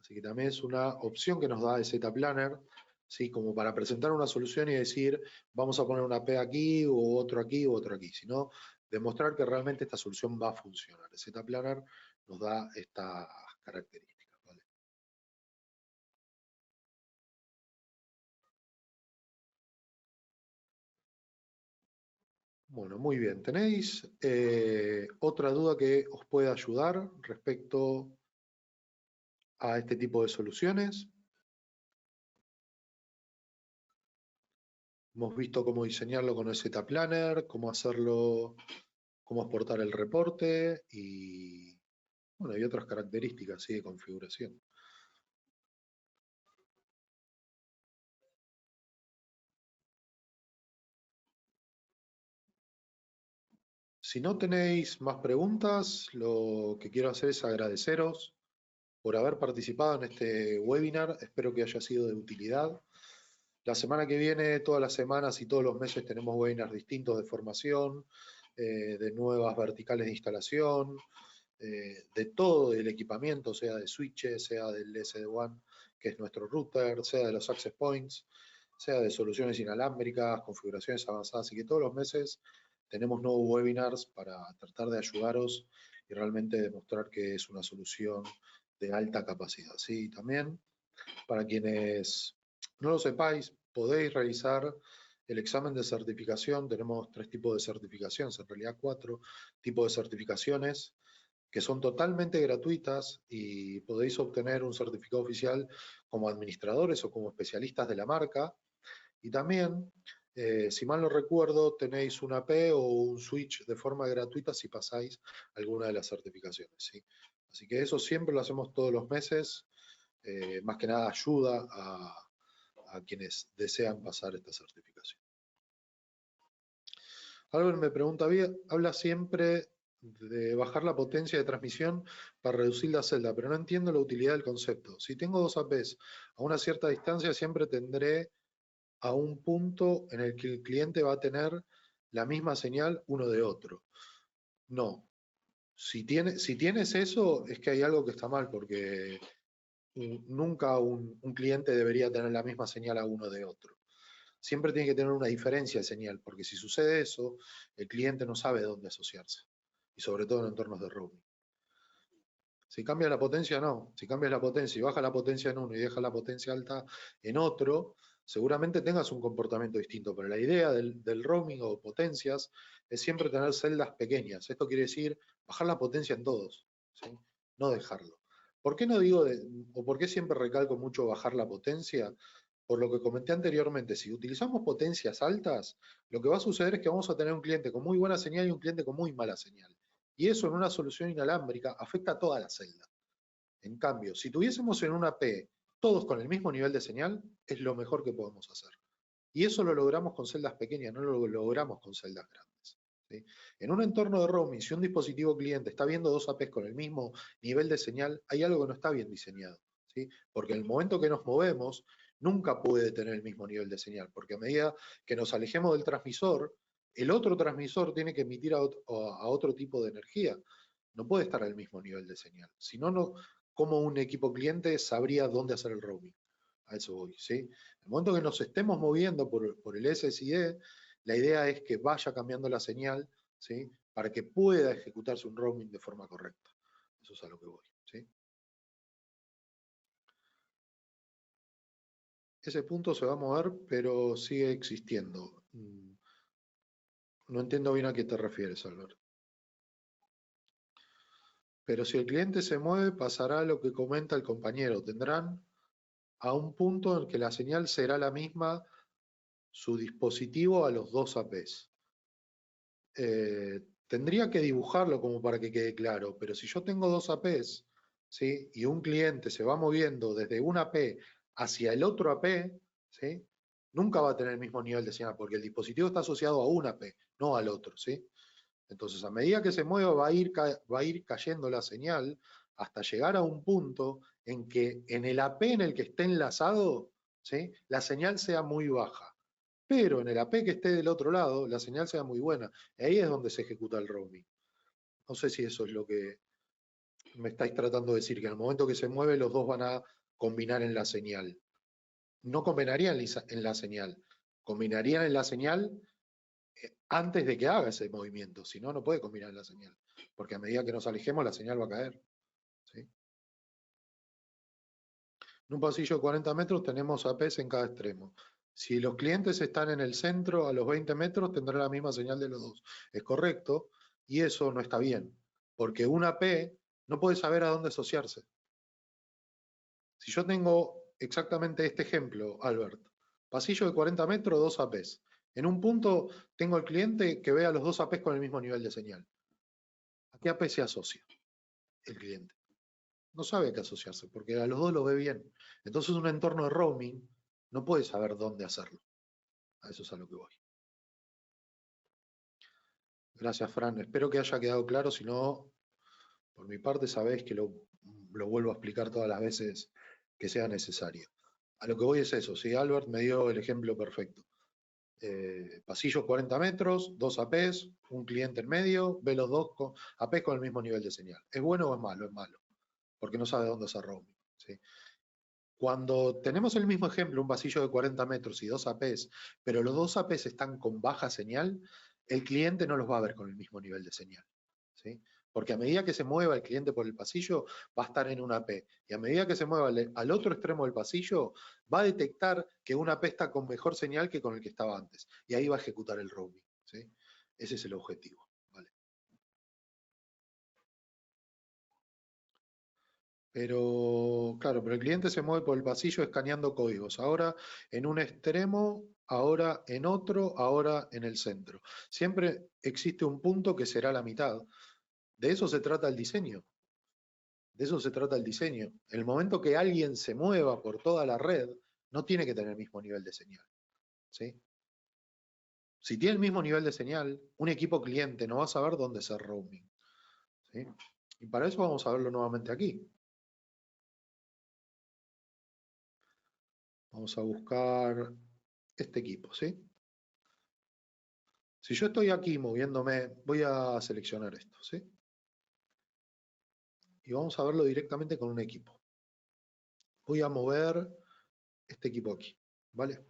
Así que también es una opción que nos da ZPlanner, ¿sí? Como para presentar una solución y decir, vamos a poner una P aquí, o otro aquí, o otro aquí, sino demostrar que realmente esta solución va a funcionar. ZPlanner nos da estas características. ¿vale? Bueno, muy bien. ¿Tenéis otra duda que os pueda ayudar respecto a este tipo de soluciones? Hemos visto cómo diseñarlo con el ZPlanner, cómo hacerlo, cómo exportar el reporte y, bueno, y otras características ¿sí? de configuración. Si no tenéis más preguntas, lo que quiero hacer es agradeceros por haber participado en este webinar. Espero que haya sido de utilidad. La semana que viene, todas las semanas y todos los meses tenemos webinars distintos de formación, de nuevas verticales de instalación, de todo el equipamiento, sea de switches, sea del SD-WAN, que es nuestro router, sea de los access points, sea de soluciones inalámbricas, configuraciones avanzadas. Así que todos los meses tenemos nuevos webinars para tratar de ayudaros y realmente demostrar que es una solución de alta capacidad. Sí, también para quienes no lo sepáis, podéis realizar el examen de certificación. Tenemos 3 tipos de certificaciones, en realidad 4 tipos de certificaciones que son totalmente gratuitas y podéis obtener un certificado oficial como administradores o como especialistas de la marca. Y también, si mal no recuerdo, tenéis una AP o un switch de forma gratuita si pasáis alguna de las certificaciones. ¿Sí? Así que eso siempre lo hacemos todos los meses. Más que nada ayuda a quienes desean pasar esta certificación. Albert me pregunta, habla siempre de bajar la potencia de transmisión para reducir la celda, pero no entiendo la utilidad del concepto. Si tengo 2 APs a una cierta distancia, siempre tendré a un punto en el que el cliente va a tener la misma señal uno de otro. No. Si tienes eso, es que hay algo que está mal, porque nunca un cliente debería tener la misma señal a uno de otro. Siempre tiene que tener una diferencia de señal, porque si sucede eso, el cliente no sabe dónde asociarse, y sobre todo en entornos de roaming. Si cambia la potencia, no. Si cambias la potencia y baja la potencia en uno y deja la potencia alta en otro, seguramente tengas un comportamiento distinto, pero la idea del roaming o potencias es siempre tener celdas pequeñas. Esto quiere decir bajar la potencia en todos, ¿sí? No dejarlo. ¿Por qué no digo, o por qué siempre recalco mucho bajar la potencia? Por lo que comenté anteriormente, si utilizamos potencias altas, lo que va a suceder es que vamos a tener un cliente con muy buena señal y un cliente con muy mala señal. Y eso en una solución inalámbrica afecta a toda la celda. En cambio, si tuviésemos en una P todos con el mismo nivel de señal, es lo mejor que podemos hacer. Y eso lo logramos con celdas pequeñas, no lo logramos con celdas grandes. ¿Sí? En un entorno de roaming, si un dispositivo cliente está viendo 2 APs con el mismo nivel de señal, hay algo que no está bien diseñado. ¿Sí? Porque en el momento que nos movemos, nunca puede tener el mismo nivel de señal, porque a medida que nos alejemos del transmisor, el otro transmisor tiene que emitir a otro tipo de energía. No puede estar al mismo nivel de señal. Si no, ¿cómo un equipo cliente sabría dónde hacer el roaming? A eso voy, ¿sí? En el momento que nos estemos moviendo por el SSID, la idea es que vaya cambiando la señal, ¿sí? Para que pueda ejecutarse un roaming de forma correcta. Eso es a lo que voy, ¿sí? Ese punto se va a mover, pero sigue existiendo. No entiendo bien a qué te refieres, Albert. Pero si el cliente se mueve, pasará lo que comenta el compañero. Tendrán a un punto en que la señal será la misma su dispositivo a los 2 APs. Tendría que dibujarlo como para que quede claro, pero si yo tengo 2 APs, ¿sí? Y un cliente se va moviendo desde un AP hacia el otro AP, ¿sí? Nunca va a tener el mismo nivel de señal, porque el dispositivo está asociado a un AP, no al otro, ¿sí? Entonces, a medida que se mueva, va a ir cayendo la señal hasta llegar a un punto en que en el AP en el que esté enlazado, ¿sí? La señal sea muy baja. Pero en el AP que esté del otro lado, la señal sea muy buena. Ahí es donde se ejecuta el roaming. No sé si eso es lo que me estáis tratando de decir, que en el momento que se mueve, los dos van a combinar en la señal. No combinarían en la señal, combinarían en la señal antes de que haga ese movimiento. Si no, no puede combinar en la señal. Porque a medida que nos alejemos, la señal va a caer. ¿Sí? En un pasillo de 40 metros tenemos APs en cada extremo. Si los clientes están en el centro, a los 20 metros tendrá la misma señal de los dos. Es correcto, y eso no está bien, porque un AP no puede saber a dónde asociarse. Si yo tengo exactamente este ejemplo, Albert, pasillo de 40 metros, 2 APs. En un punto tengo al cliente que ve a los 2 APs con el mismo nivel de señal. ¿A qué AP se asocia el cliente? No sabe a qué asociarse, porque a los dos lo ve bien. Entonces un entorno de roaming no puede saber dónde hacerlo. A eso es a lo que voy. Gracias, Fran. Espero que haya quedado claro. Si no, por mi parte, sabéis que lo vuelvo a explicar todas las veces que sea necesario. A lo que voy es eso. Sí, Albert me dio el ejemplo perfecto. Pasillos 40 metros, dos APs, un cliente en medio, ve los dos APs con el mismo nivel de señal. ¿Es bueno o es malo? Es malo, porque no sabe dónde hacer roaming. ¿Sí? Cuando tenemos el mismo ejemplo, un pasillo de 40 metros y dos APs, pero los dos APs están con baja señal, el cliente no los va a ver con el mismo nivel de señal. ¿Sí? Porque a medida que se mueva el cliente por el pasillo, va a estar en una AP. Y a medida que se mueva al otro extremo del pasillo, va a detectar que una AP está con mejor señal que con el que estaba antes. Y ahí va a ejecutar el roaming. ¿Sí? Ese es el objetivo. ¿Vale? Claro, pero el cliente se mueve por el pasillo escaneando códigos. Ahora en un extremo, ahora en otro, ahora en el centro. Siempre existe un punto que será la mitad. De eso se trata el diseño. De eso se trata el diseño. El momento que alguien se mueva por toda la red, no tiene que tener el mismo nivel de señal. ¿Sí? Si tiene el mismo nivel de señal, un equipo cliente no va a saber dónde hacer roaming. ¿Sí? Y para eso vamos a verlo nuevamente aquí. Vamos a buscar este equipo. ¿Sí? Si yo estoy aquí moviéndome, voy a seleccionar esto. ¿Sí? Y vamos a verlo directamente con un equipo. Voy a mover este equipo aquí. ¿Vale?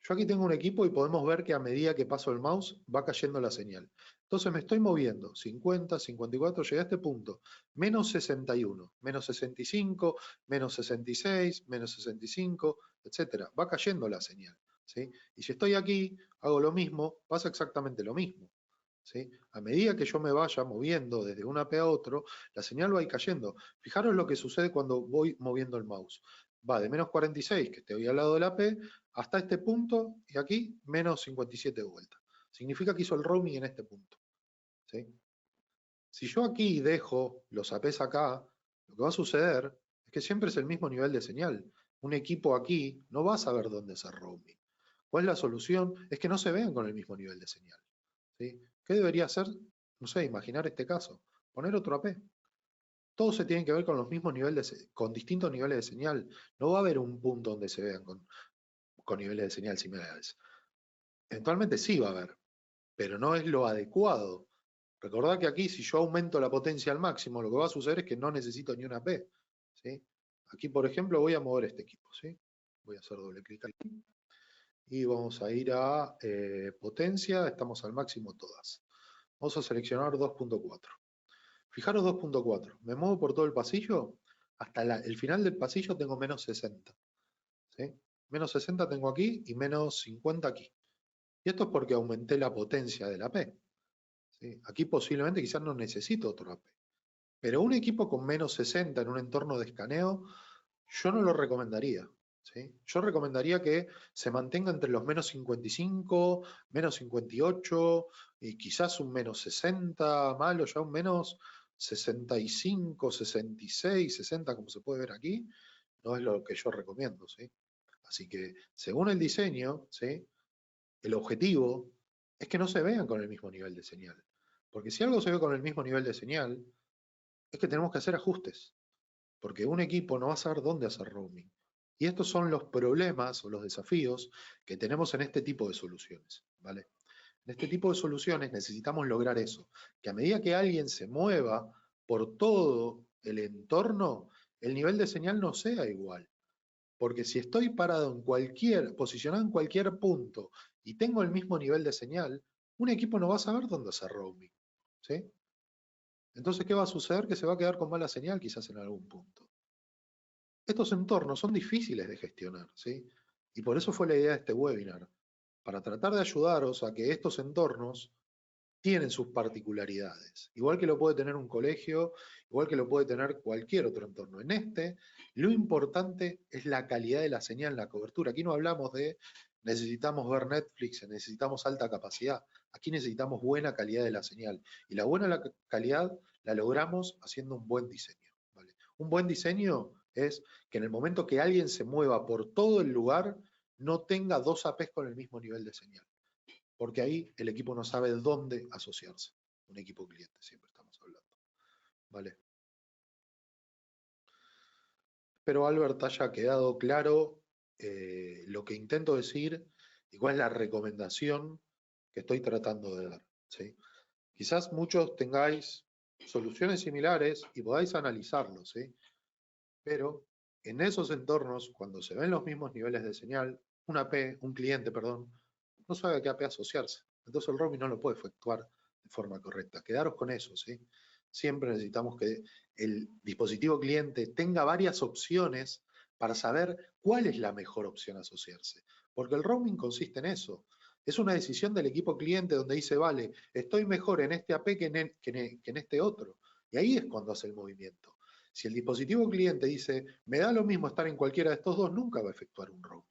Yo aquí tengo un equipo y podemos ver que a medida que paso el mouse va cayendo la señal. Entonces me estoy moviendo 50, 54, llegué a este punto, menos 61, menos 65, menos 66, menos 65, etcétera. Va cayendo la señal. ¿Sí? Y si estoy aquí, hago lo mismo, pasa exactamente lo mismo. ¿Sí? A medida que yo me vaya moviendo desde una AP a otro, la señal va a ir cayendo. Fijaros lo que sucede cuando voy moviendo el mouse. Va de menos 46, que estoy al lado de la AP, hasta este punto y aquí menos 57 de vuelta. Significa que hizo el roaming en este punto. ¿Sí? Si yo aquí dejo los APs acá, lo que va a suceder es que siempre es el mismo nivel de señal. Un equipo aquí no va a saber dónde hacer roaming. ¿Cuál es la solución? Es que no se vean con el mismo nivel de señal. ¿Sí? ¿Qué debería hacer? No sé, imaginar este caso. Poner otro AP. Todos se tienen que ver con los mismos niveles, con distintos niveles de señal. No va a haber un punto donde se vean con niveles de señal similares. Eventualmente sí va a haber, pero no es lo adecuado. Recordad que aquí si yo aumento la potencia al máximo, lo que va a suceder es que no necesito ni una P. ¿Sí? Aquí, por ejemplo, voy a mover este equipo. ¿Sí? Voy a hacer doble clic aquí. Y vamos a ir a potencia, estamos al máximo todas. Vamos a seleccionar 2.4. Fijaros 2.4. Me muevo por todo el pasillo. Hasta el final del pasillo tengo menos 60. ¿Sí? Menos 60 tengo aquí y menos 50 aquí. Y esto es porque aumenté la potencia del AP. ¿Sí? Aquí posiblemente quizás no necesito otro AP. Pero un equipo con menos 60 en un entorno de escaneo, yo no lo recomendaría. ¿Sí? Yo recomendaría que se mantenga entre los menos 55, menos 58 y quizás un menos 60, malo ya un menos 65, 66, 60, como se puede ver aquí, no es lo que yo recomiendo. ¿Sí? Así que según el diseño, ¿sí? El objetivo es que no se vean con el mismo nivel de señal. Porque si algo se ve con el mismo nivel de señal, es que tenemos que hacer ajustes. Porque un equipo no va a saber dónde hacer roaming. Y estos son los problemas o los desafíos que tenemos en este tipo de soluciones. ¿Vale? En este tipo de soluciones necesitamos lograr eso, que a medida que alguien se mueva por todo el entorno, el nivel de señal no sea igual. Porque si estoy parado posicionado en cualquier punto y tengo el mismo nivel de señal, un equipo no va a saber dónde hacer roaming. ¿Sí? Entonces, ¿qué va a suceder? Que se va a quedar con mala señal quizás en algún punto. Estos entornos son difíciles de gestionar, ¿sí? Y por eso fue la idea de este webinar, para tratar de ayudaros a que estos entornos tienen sus particularidades, igual que lo puede tener un colegio, igual que lo puede tener cualquier otro entorno. En este, lo importante es la calidad de la señal, la cobertura. Aquí no hablamos de necesitamos ver Netflix, necesitamos alta capacidad. Aquí necesitamos buena calidad de la señal. Y la buena calidad la logramos haciendo un buen diseño. ¿Vale? Un buen diseño es que en el momento que alguien se mueva por todo el lugar, no tenga dos APs con el mismo nivel de señal. porque ahí el equipo no sabe dónde asociarse. Un equipo cliente, siempre estamos hablando. ¿Vale? Espero, Albert, haya quedado claro lo que intento decir y cuál es la recomendación que estoy tratando de dar. ¿Sí? Quizás muchos tengáis soluciones similares y podáis analizarlo, ¿sí? Pero en esos entornos, cuando se ven los mismos niveles de señal, un cliente, perdón, no sabe a qué AP asociarse. Entonces el roaming no lo puede efectuar de forma correcta. Quedaros con eso, ¿sí? Siempre necesitamos que el dispositivo cliente tenga varias opciones para saber cuál es la mejor opción a asociarse. Porque el roaming consiste en eso. Es una decisión del equipo cliente donde dice, vale, estoy mejor en este AP que en este otro. Y ahí es cuando hace el movimiento. Si el dispositivo cliente dice, me da lo mismo estar en cualquiera de estos dos, nunca va a efectuar un roaming.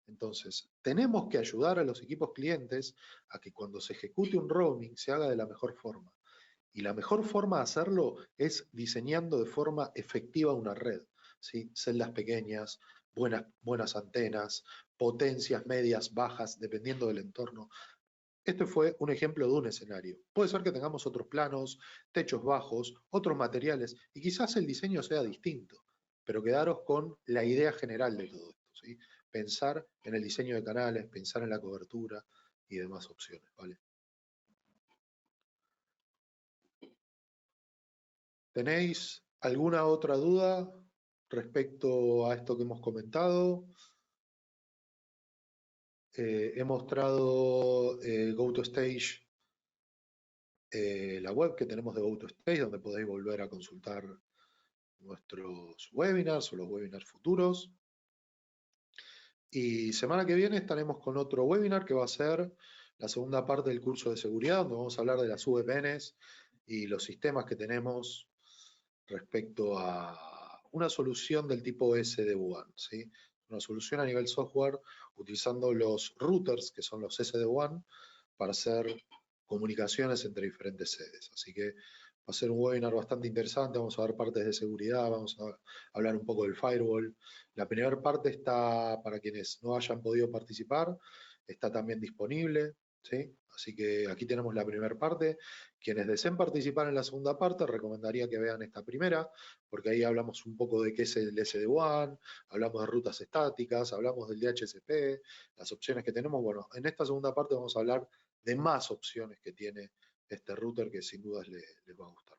Entonces, tenemos que ayudar a los equipos clientes a que cuando se ejecute un roaming se haga de la mejor forma. Y la mejor forma de hacerlo es diseñando de forma efectiva una red. ¿Sí? Celdas pequeñas, buenas antenas, potencias medias, bajas, dependiendo del entorno. Este fue un ejemplo de un escenario. Puede ser que tengamos otros planos, techos bajos, otros materiales, y quizás el diseño sea distinto, pero quedaros con la idea general de todo esto, ¿sí? Pensar en el diseño de canales, pensar en la cobertura y demás opciones, ¿vale? ¿Tenéis alguna otra duda respecto a esto que hemos comentado? He mostrado GoToStage, la web que tenemos de GoToStage, donde podéis volver a consultar nuestros webinars o los webinars futuros. Y semana que viene estaremos con otro webinar que va a ser la segunda parte del curso de seguridad, donde vamos a hablar de las VPNs y los sistemas que tenemos respecto a una solución del tipo SD-WAN, ¿sí? Una solución a nivel software utilizando los routers, que son los SD-WAN, para hacer comunicaciones entre diferentes sedes. Así que va a ser un webinar bastante interesante, vamos a ver partes de seguridad, vamos a hablar un poco del firewall. La primera parte está, para quienes no hayan podido participar, está también disponible, ¿sí? Así que aquí tenemos la primera parte. Quienes deseen participar en la segunda parte, recomendaría que vean esta primera, porque ahí hablamos un poco de qué es el SD-WAN, hablamos de rutas estáticas, hablamos del DHCP, las opciones que tenemos. Bueno, en esta segunda parte vamos a hablar de más opciones que tiene este router que sin dudas les va a gustar.